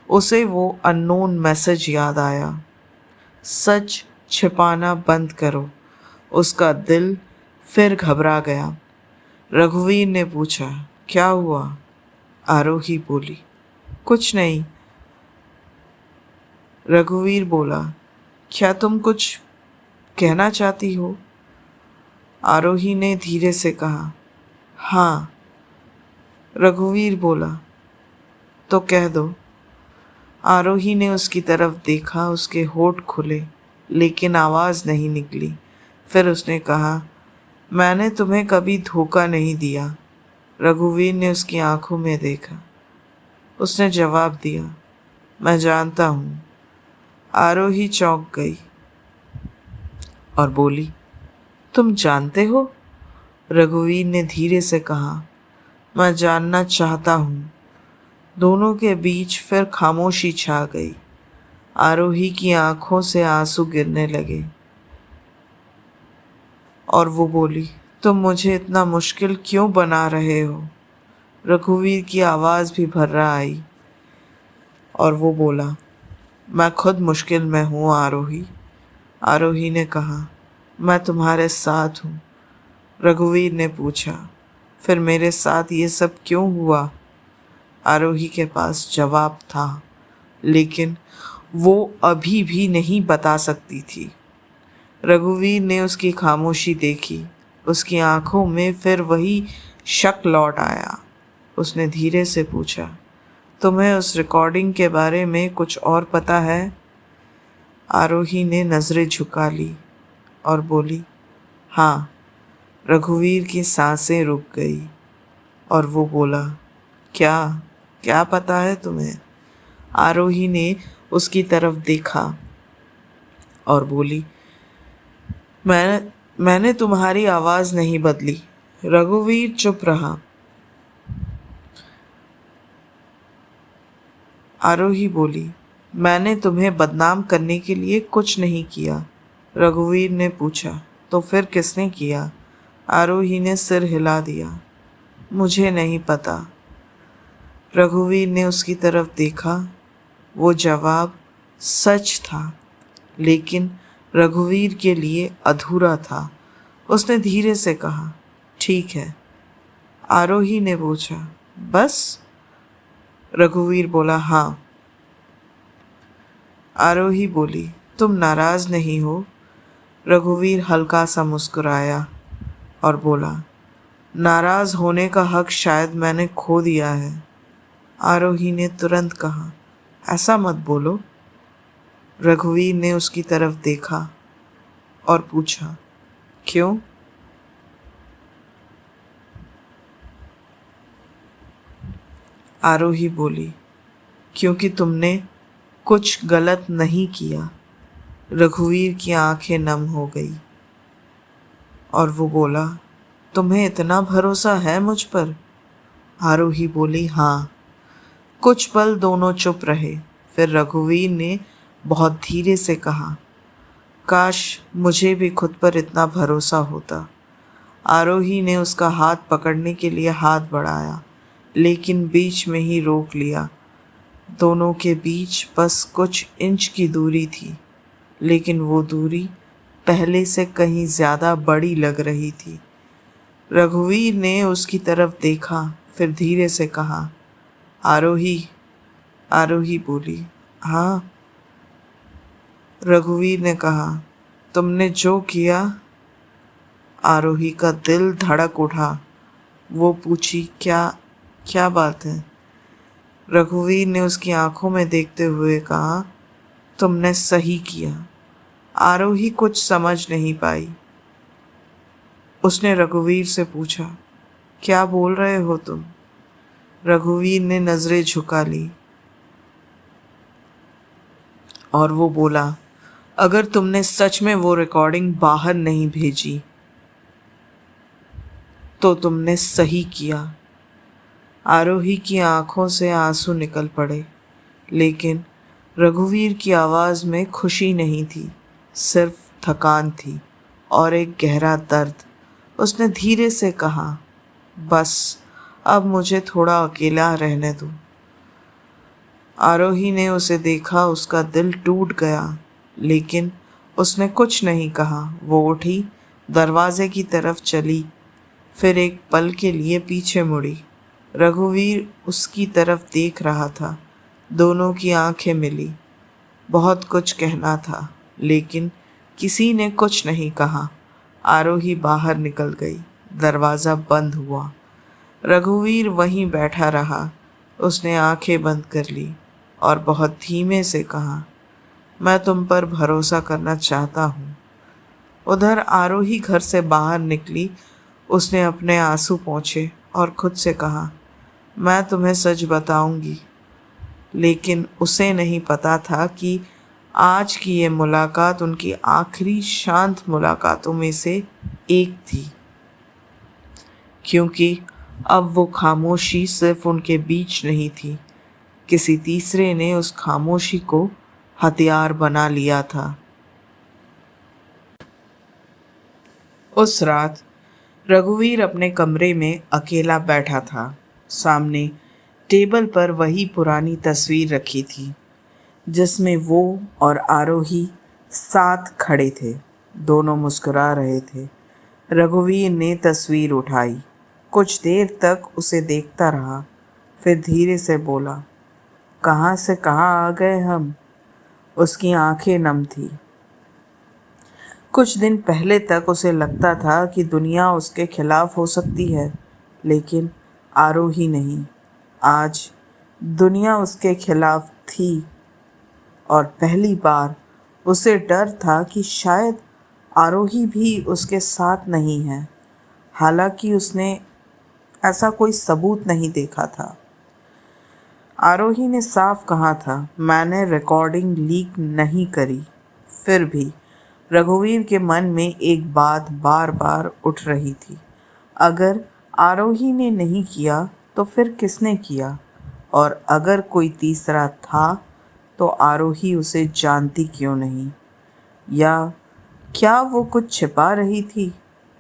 उसे वो अननोन मैसेज याद आया, सच छिपाना बंद करो। उसका दिल फिर घबरा गया। रघुवीर ने पूछा, क्या हुआ? आरोही बोली, कुछ नहीं। रघुवीर बोला, क्या तुम कुछ कहना चाहती हो? आरोही ने धीरे से कहा, हाँ। रघुवीर बोला, तो कह दो। आरोही ने उसकी तरफ देखा। उसके होठ खुले, लेकिन आवाज़ नहीं निकली। फिर उसने कहा, मैंने तुम्हें कभी धोखा नहीं दिया। रघुवीर ने उसकी आंखों में देखा। उसने जवाब दिया, मैं जानता हूँ। आरोही चौंक गई और बोली, तुम जानते हो? रघुवीर ने धीरे से कहा, मैं जानना चाहता हूँ। दोनों के बीच फिर खामोशी छा गई। आरोही की आंखों से आंसू गिरने लगे और वो बोली, तुम मुझे इतना मुश्किल क्यों बना रहे हो? रघुवीर की आवाज़ भी भर्रा आई और वो बोला, मैं खुद मुश्किल में हूँ आरोही। आरोही ने कहा, मैं तुम्हारे साथ हूँ। रघुवीर ने पूछा, फिर मेरे साथ ये सब क्यों हुआ? आरोही के पास जवाब था, लेकिन वो अभी भी नहीं बता सकती थी। रघुवीर ने उसकी खामोशी देखी। उसकी आंखों में फिर वही शक लौट आया। उसने धीरे से पूछा, तुम्हें उस रिकॉर्डिंग के बारे में कुछ और पता है? आरोही ने नज़रें झुका ली और बोली, हाँ। रघुवीर की सांसें रुक गई और वो बोला, क्या क्या पता है तुम्हें? आरोही ने उसकी तरफ देखा और बोली, मैंने तुम्हारी आवाज़ नहीं बदली। रघुवीर चुप रहा। आरोही बोली, मैंने तुम्हें बदनाम करने के लिए कुछ नहीं किया। रघुवीर ने पूछा, तो फिर किसने किया? आरोही ने सिर हिला दिया, मुझे नहीं पता। रघुवीर ने उसकी तरफ देखा। वो जवाब सच था, लेकिन रघुवीर के लिए अधूरा था। उसने धीरे से कहा, ठीक है। आरोही ने पूछा, बस? रघुवीर बोला, हाँ। आरोही बोली, तुम नाराज़ नहीं हो? रघुवीर हल्का सा मुस्कुराया और बोला, नाराज़ होने का हक शायद मैंने खो दिया है। आरोही ने तुरंत कहा, ऐसा मत बोलो। रघुवीर ने उसकी तरफ देखा और पूछा, क्यों? आरोही बोली, क्योंकि तुमने कुछ गलत नहीं किया। रघुवीर की आंखें नम हो गई और वो बोला, तुम्हें इतना भरोसा है मुझ पर? आरोही बोली, हाँ। कुछ पल दोनों चुप रहे। फिर रघुवीर ने बहुत धीरे से कहा, काश मुझे भी खुद पर इतना भरोसा होता। आरोही ने उसका हाथ पकड़ने के लिए हाथ बढ़ाया, लेकिन बीच में ही रोक लिया। दोनों के बीच बस कुछ इंच की दूरी थी, लेकिन वो दूरी पहले से कहीं ज़्यादा बड़ी लग रही थी। रघुवीर ने उसकी तरफ देखा, फिर धीरे से कहा, आरोही। आरोही बोली, हाँ। रघुवीर ने कहा, तुमने जो किया? आरोही का दिल धड़क उठा। वो पूछी, क्या बात है? रघुवीर ने उसकी आंखों में देखते हुए कहा, तुमने सही किया। आरोही कुछ समझ नहीं पाई। उसने रघुवीर से पूछा, क्या बोल रहे हो तुम? रघुवीर ने नज़रें झुका ली और वो बोला, अगर तुमने सच में वो रिकॉर्डिंग बाहर नहीं भेजी तो तुमने सही किया। आरोही की आंखों से आंसू निकल पड़े, लेकिन रघुवीर की आवाज़ में खुशी नहीं थी, सिर्फ थकान थी और एक गहरा दर्द। उसने धीरे से कहा, बस अब मुझे थोड़ा अकेला रहने दो। आरोही ने उसे देखा। उसका दिल टूट गया, लेकिन उसने कुछ नहीं कहा। वो उठी, दरवाजे की तरफ चली, फिर एक पल के लिए पीछे मुड़ी। रघुवीर उसकी तरफ देख रहा था। दोनों की आंखें मिली। बहुत कुछ कहना था, लेकिन किसी ने कुछ नहीं कहा। आरोही बाहर निकल गई। दरवाज़ा बंद हुआ। रघुवीर वहीं बैठा रहा। उसने आंखें बंद कर ली और बहुत धीमे से कहा, मैं तुम पर भरोसा करना चाहता हूँ। उधर आरोही घर से बाहर निकली। उसने अपने आंसू पोंछे और खुद से कहा, मैं तुम्हें सच बताऊंगी। लेकिन उसे नहीं पता था कि आज की ये मुलाकात उनकी आखिरी शांत मुलाकातों में से एक थी। क्योंकि अब वो खामोशी सिर्फ उनके बीच नहीं थी, किसी तीसरे ने उस खामोशी को हथियार बना लिया था। उस रात रघुवीर अपने कमरे में अकेला बैठा था। सामने टेबल पर वही पुरानी तस्वीर रखी थी जिसमें वो और आरोही साथ खड़े थे। दोनों मुस्कुरा रहे थे। रघुवीर ने तस्वीर उठाई, कुछ देर तक उसे देखता रहा, फिर धीरे से बोला, कहाँ से कहाँ आ गए हम। उसकी आंखें नम थी। कुछ दिन पहले तक उसे लगता था कि दुनिया उसके खिलाफ हो सकती है, लेकिन आरोही नहीं। आज दुनिया उसके खिलाफ थी और पहली बार उसे डर था कि शायद आरोही भी उसके साथ नहीं है। हालांकि उसने ऐसा कोई सबूत नहीं देखा था। आरोही ने साफ कहा था, मैंने रिकॉर्डिंग लीक नहीं करी। फिर भी रघुवीर के मन में एक बात बार बार उठ रही थी, अगर आरोही ने नहीं किया तो फिर किसने किया, और अगर कोई तीसरा था तो आरोही उसे जानती क्यों नहीं, या क्या वो कुछ छिपा रही थी।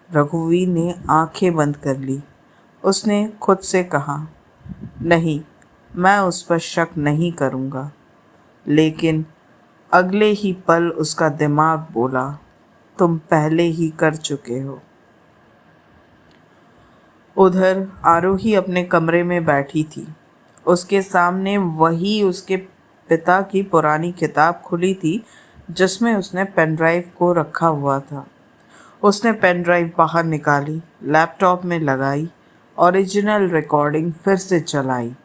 रघुवीर ने आंखें बंद कर ली। उसने खुद से कहा, नहीं, मैं उस पर शक नहीं करूँगा। लेकिन अगले ही पल उसका दिमाग बोला, तुम पहले ही कर चुके हो। उधर आरोही अपने कमरे में बैठी थी। उसके सामने वही उसके पिता की पुरानी किताब खुली थी जिसमें उसने पेन ड्राइव को रखा हुआ था। उसने पेन ड्राइव बाहर निकाली, लैपटॉप में लगाई, ओरिजिनल रिकॉर्डिंग फिर से चलाई।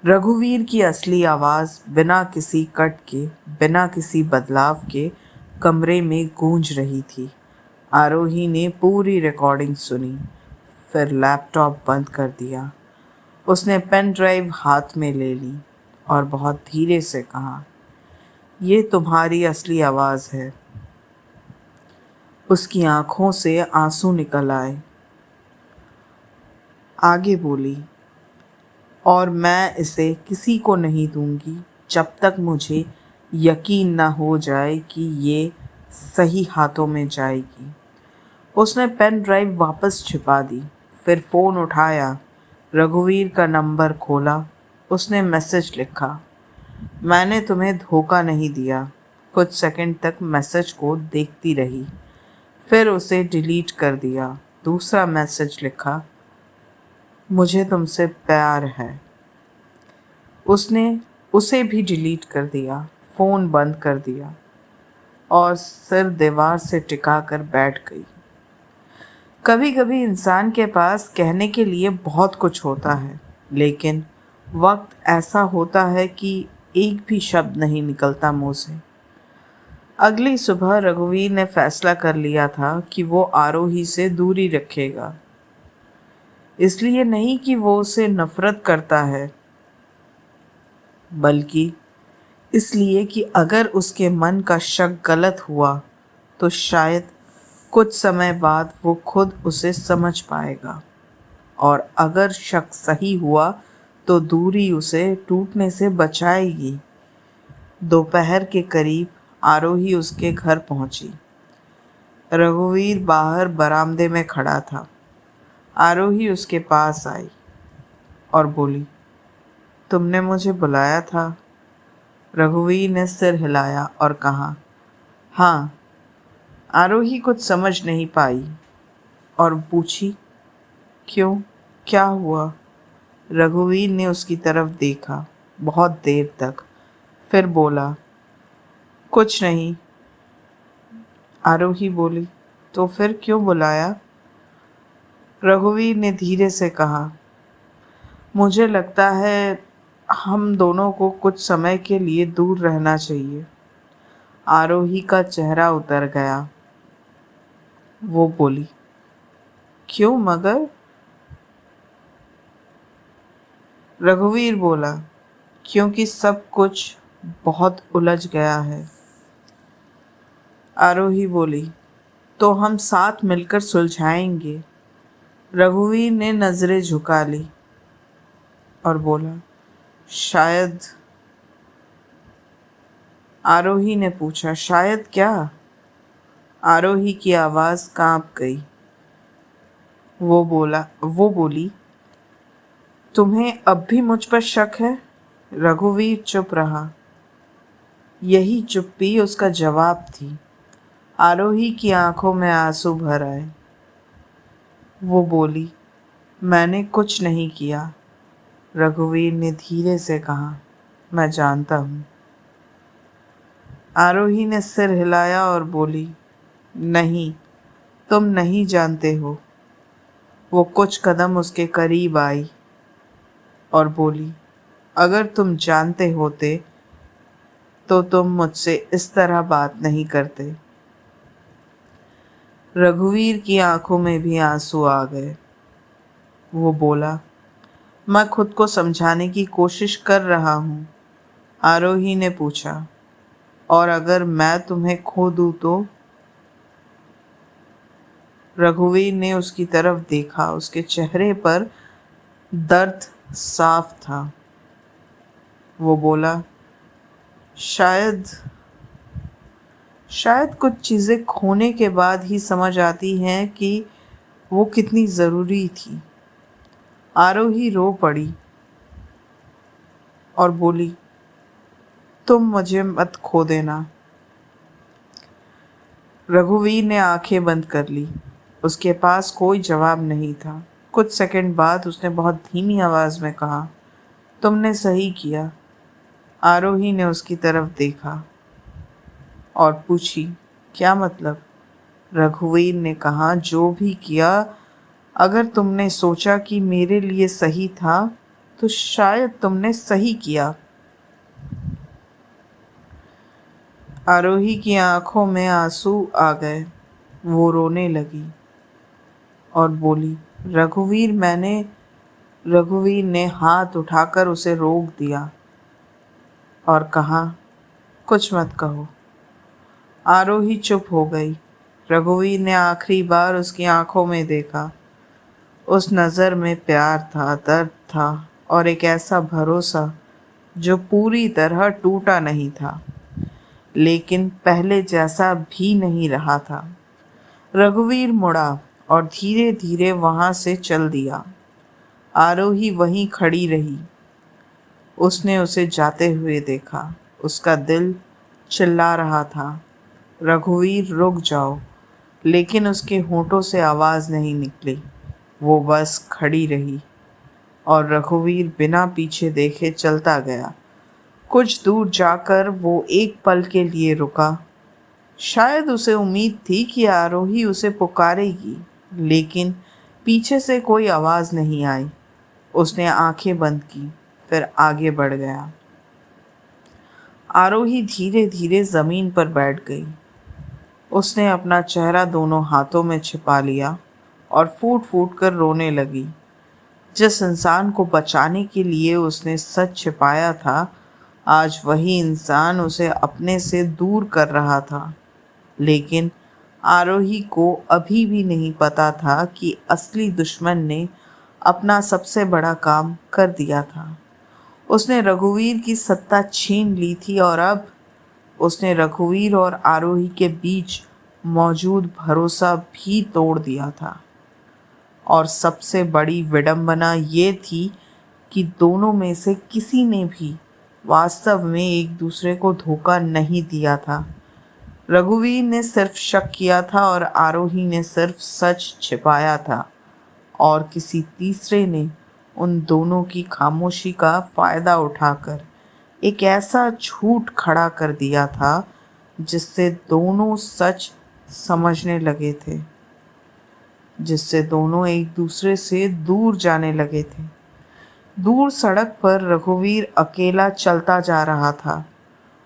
रघुवीर की असली आवाज़ बिना किसी कट के, बिना किसी बदलाव के कमरे में गूंज रही थी। आरोही ने पूरी रिकॉर्डिंग सुनी, फिर लैपटॉप बंद कर दिया। उसने पेन ड्राइव हाथ में ले ली और बहुत धीरे से कहा, ये तुम्हारी असली आवाज़ है। उसकी आंखों से आंसू निकल आए। आगे बोली, और मैं इसे किसी को नहीं दूंगी जब तक मुझे यकीन न हो जाए कि ये सही हाथों में जाएगी। उसने पेन ड्राइव वापस छिपा दी, फिर फ़ोन उठाया, रघुवीर का नंबर खोला। उसने मैसेज लिखा, मैंने तुम्हें धोखा नहीं दिया। कुछ सेकंड तक मैसेज को देखती रही, फिर उसे डिलीट कर दिया। दूसरा मैसेज लिखा, मुझे तुमसे प्यार है। उसने उसे भी डिलीट कर दिया, फ़ोन बंद कर दिया और सिर दीवार से टिका कर बैठ गई। कभी कभी इंसान के पास कहने के लिए बहुत कुछ होता है, लेकिन वक्त ऐसा होता है कि एक भी शब्द नहीं निकलता मुंह से। अगली सुबह रघुवीर ने फैसला कर लिया था कि वो आरोही से दूरी रखेगा। इसलिए नहीं कि वो उसे नफरत करता है, बल्कि इसलिए कि अगर उसके मन का शक गलत हुआ तो शायद कुछ समय बाद वो खुद उसे समझ पाएगा, और अगर शक सही हुआ तो दूरी उसे टूटने से बचाएगी। दोपहर के करीब आरोही उसके घर पहुंची। रघुवीर बाहर बरामदे में खड़ा था। आरोही उसके पास आई और बोली, तुमने मुझे बुलाया था। रघुवीर ने सिर हिलाया और कहा, हाँ। आरोही कुछ समझ नहीं पाई और पूछी, क्यों, क्या हुआ। रघुवीर ने उसकी तरफ देखा बहुत देर तक, फिर बोला, कुछ नहीं। आरोही बोली, तो फिर क्यों बुलाया। रघुवीर ने धीरे से कहा, मुझे लगता है हम दोनों को कुछ समय के लिए दूर रहना चाहिए। आरोही का चेहरा उतर गया। वो बोली, क्यों मगर। रघुवीर बोला, क्योंकि सब कुछ बहुत उलझ गया है। आरोही बोली, तो हम साथ मिलकर सुलझाएंगे। रघुवीर ने नजरें झुका ली और बोला, शायद। आरोही ने पूछा, शायद क्या? आरोही की आवाज कांप गई। वो बोली, तुम्हें अब भी मुझ पर शक है? रघुवीर चुप रहा। यही चुप्पी उसका जवाब थी। आरोही की आंखों में आंसू भर आए। वो बोली, मैंने कुछ नहीं किया। रघुवीर ने धीरे से कहा, मैं जानता हूँ। आरोही ने सिर हिलाया और बोली, नहीं, तुम नहीं जानते हो। वो कुछ कदम उसके करीब आई और बोली, अगर तुम जानते होते तो तुम मुझसे इस तरह बात नहीं करते। रघुवीर की आंखों में भी आंसू आ गए। वो बोला, मैं खुद को समझाने की कोशिश कर रहा हूँ। आरोही ने पूछा, और अगर मैं तुम्हें खो दूँ तो? रघुवीर ने उसकी तरफ देखा। उसके चेहरे पर दर्द साफ था। वो बोला, शायद कुछ चीज़ें खोने के बाद ही समझ आती हैं कि वो कितनी ज़रूरी थी। आरोही रो पड़ी और बोली, तुम मुझे मत खो देना। रघुवीर ने आंखें बंद कर ली। उसके पास कोई जवाब नहीं था। कुछ सेकंड बाद उसने बहुत धीमी आवाज़ में कहा, तुमने सही किया। आरोही ने उसकी तरफ देखा और पूछी, क्या मतलब? रघुवीर ने कहा, जो भी किया, अगर तुमने सोचा कि मेरे लिए सही था तो शायद तुमने सही किया। आरोही की आंखों में आंसू आ गए। वो रोने लगी और बोली, रघुवीर ने हाथ उठाकर उसे रोक दिया और कहा, कुछ मत कहो। आरोही चुप हो गई। रघुवीर ने आखिरी बार उसकी आंखों में देखा। उस नज़र में प्यार था, दर्द था और एक ऐसा भरोसा जो पूरी तरह टूटा नहीं था, लेकिन पहले जैसा भी नहीं रहा था। रघुवीर मुड़ा और धीरे धीरे वहां से चल दिया। आरोही वहीं खड़ी रही। उसने उसे जाते हुए देखा। उसका दिल चिल्ला रहा था, रघुवीर रुक जाओ, लेकिन उसके होठों से आवाज़ नहीं निकली। वो बस खड़ी रही और रघुवीर बिना पीछे देखे चलता गया। कुछ दूर जाकर वो एक पल के लिए रुका। शायद उसे उम्मीद थी कि आरोही उसे पुकारेगी, लेकिन पीछे से कोई आवाज़ नहीं आई। उसने आंखें बंद की, फिर आगे बढ़ गया। आरोही धीरे धीरे ज़मीन पर बैठ गई। उसने अपना चेहरा दोनों हाथों में छिपा लिया और फूट फूट कर रोने लगी। जिस इंसान को बचाने के लिए उसने सच छिपाया था, आज वही इंसान उसे अपने से दूर कर रहा था। लेकिन आरोही को अभी भी नहीं पता था कि असली दुश्मन ने अपना सबसे बड़ा काम कर दिया था। उसने रघुवीर की सत्ता छीन ली थी और अब उसने रघुवीर और आरोही के बीच मौजूद भरोसा भी तोड़ दिया था। और सबसे बड़ी विडंबना ये थी कि दोनों में से किसी ने भी वास्तव में एक दूसरे को धोखा नहीं दिया था। रघुवीर ने सिर्फ शक किया था और आरोही ने सिर्फ सच छिपाया था, और किसी तीसरे ने उन दोनों की खामोशी का फ़ायदा उठाकर एक ऐसा झूठ खड़ा कर दिया था जिससे दोनों सच समझने लगे थे, जिससे दोनों एक दूसरे से दूर जाने लगे थे। दूर सड़क पर रघुवीर अकेला चलता जा रहा था।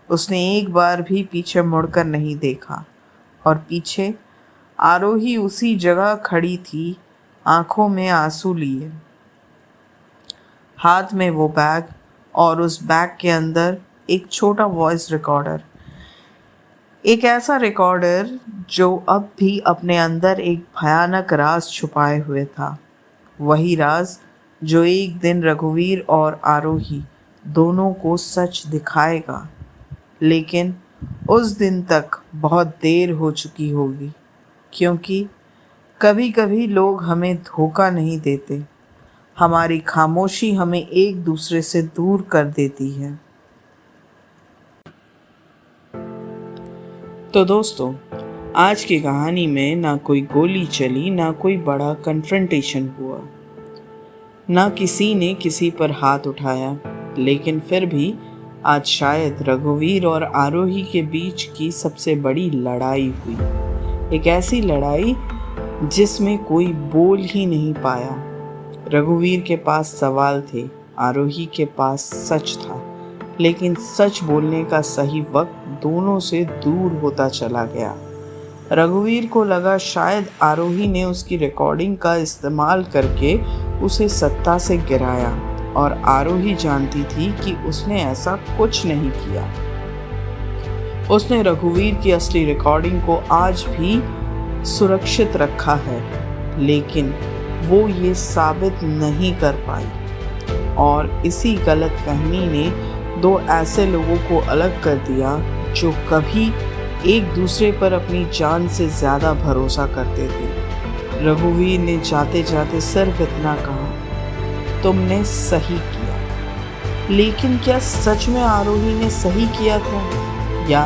उसने एक बार भी पीछे मुड़कर नहीं देखा और पीछे आरोही उसी जगह खड़ी थी, आंखों में आंसू लिए, हाथ में वो बैग और उस बैग के अंदर एक छोटा वॉइस रिकॉर्डर। एक ऐसा रिकॉर्डर जो अब भी अपने अंदर एक भयानक राज छुपाए हुए था। वही राज जो एक दिन रघुवीर और आरोही दोनों को सच दिखाएगा। लेकिन उस दिन तक बहुत देर हो चुकी होगी, क्योंकि कभी कभी लोग हमें धोखा नहीं देते, हमारी खामोशी हमें एक दूसरे से दूर कर देती है। तो दोस्तों, आज की कहानी में ना कोई गोली चली, ना कोई बड़ा कन्फ्रंटेशन हुआ, ना किसी ने किसी पर हाथ उठाया, लेकिन फिर भी आज शायद रघुवीर और आरोही के बीच की सबसे बड़ी लड़ाई हुई। एक ऐसी लड़ाई जिसमें कोई बोल ही नहीं पाया। रघुवीर के पास सवाल थे, आरोही के पास सच था, लेकिन सच बोलने का सही वक्त दोनों से दूर होता चला गया। रघुवीर को लगा शायद आरोही ने उसकी रिकॉर्डिंग का इस्तेमाल करके उसे सत्ता से गिराया, और आरोही जानती थी कि उसने ऐसा कुछ नहीं किया। उसने रघुवीर की असली रिकॉर्डिंग को आज भी सुरक्षित रखा है, लेकिन वो ये साबित नहीं कर पाई। और इसी गलतफहमी ने दो ऐसे लोगों को अलग कर दिया जो कभी एक दूसरे पर अपनी जान से ज़्यादा भरोसा करते थे। रघुवीर ने जाते जाते सिर्फ इतना कहा, तुमने सही किया। लेकिन क्या सच में आरोही ने सही किया था, या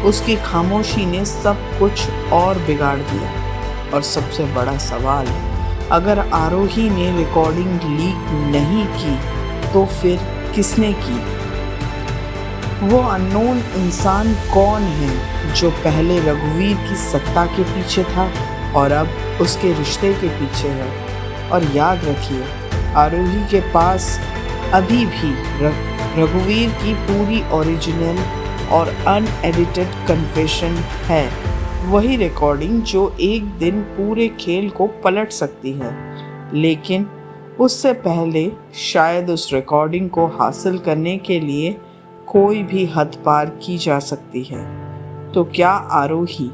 उसकी खामोशी ने सब कुछ और बिगाड़ दिया? और सबसे बड़ा सवाल, अगर आरोही ने रिकॉर्डिंग लीक नहीं की तो फिर किसने की? वो अननोन इंसान कौन है जो पहले रघुवीर की सत्ता के पीछे था और अब उसके रिश्ते के पीछे है? और याद रखिए, आरोही के पास अभी भी रघुवीर की पूरी ओरिजिनल और अनएडिटेड कन्फेशन है, वही रिकॉर्डिंग जो एक दिन पूरे खेल को पलट सकती है। लेकिन उससे पहले शायद उस रिकॉर्डिंग को हासिल करने के लिए कोई भी हद पार की जा सकती है। तो क्या आरोही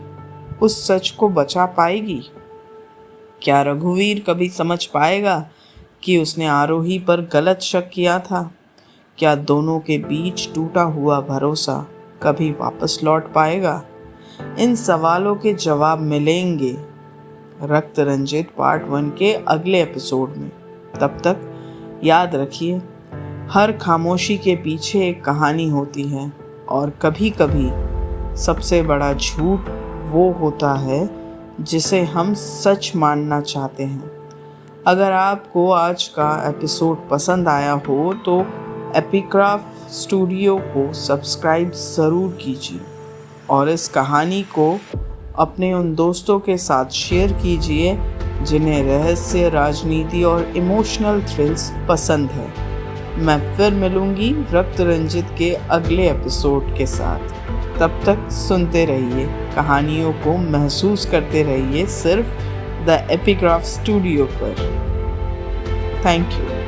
उस सच को बचा पाएगी? क्या रघुवीर कभी समझ पाएगा कि उसने आरोही पर गलत शक किया था? क्या दोनों के बीच टूटा हुआ भरोसा कभी वापस लौट पाएगा? इन सवालों के जवाब मिलेंगे रक्त रंजित पार्ट 1 के अगले एपिसोड में। तब तक याद रखिए, हर खामोशी के पीछे एक कहानी होती है, और कभी कभी सबसे बड़ा झूठ वो होता है जिसे हम सच मानना चाहते हैं। अगर आपको आज का एपिसोड पसंद आया हो तो एपिक्राफ्ट स्टूडियो को सब्सक्राइब ज़रूर कीजिए, और इस कहानी को अपने उन दोस्तों के साथ शेयर कीजिए जिन्हें रहस्य, राजनीति और इमोशनल थ्रिल्स पसंद है। मैं फिर मिलूंगी रक्त रंजित के अगले एपिसोड के साथ। तब तक सुनते रहिए, कहानियों को महसूस करते रहिए सिर्फ द एपिक्राफ्ट स्टूडियो पर। Thank you.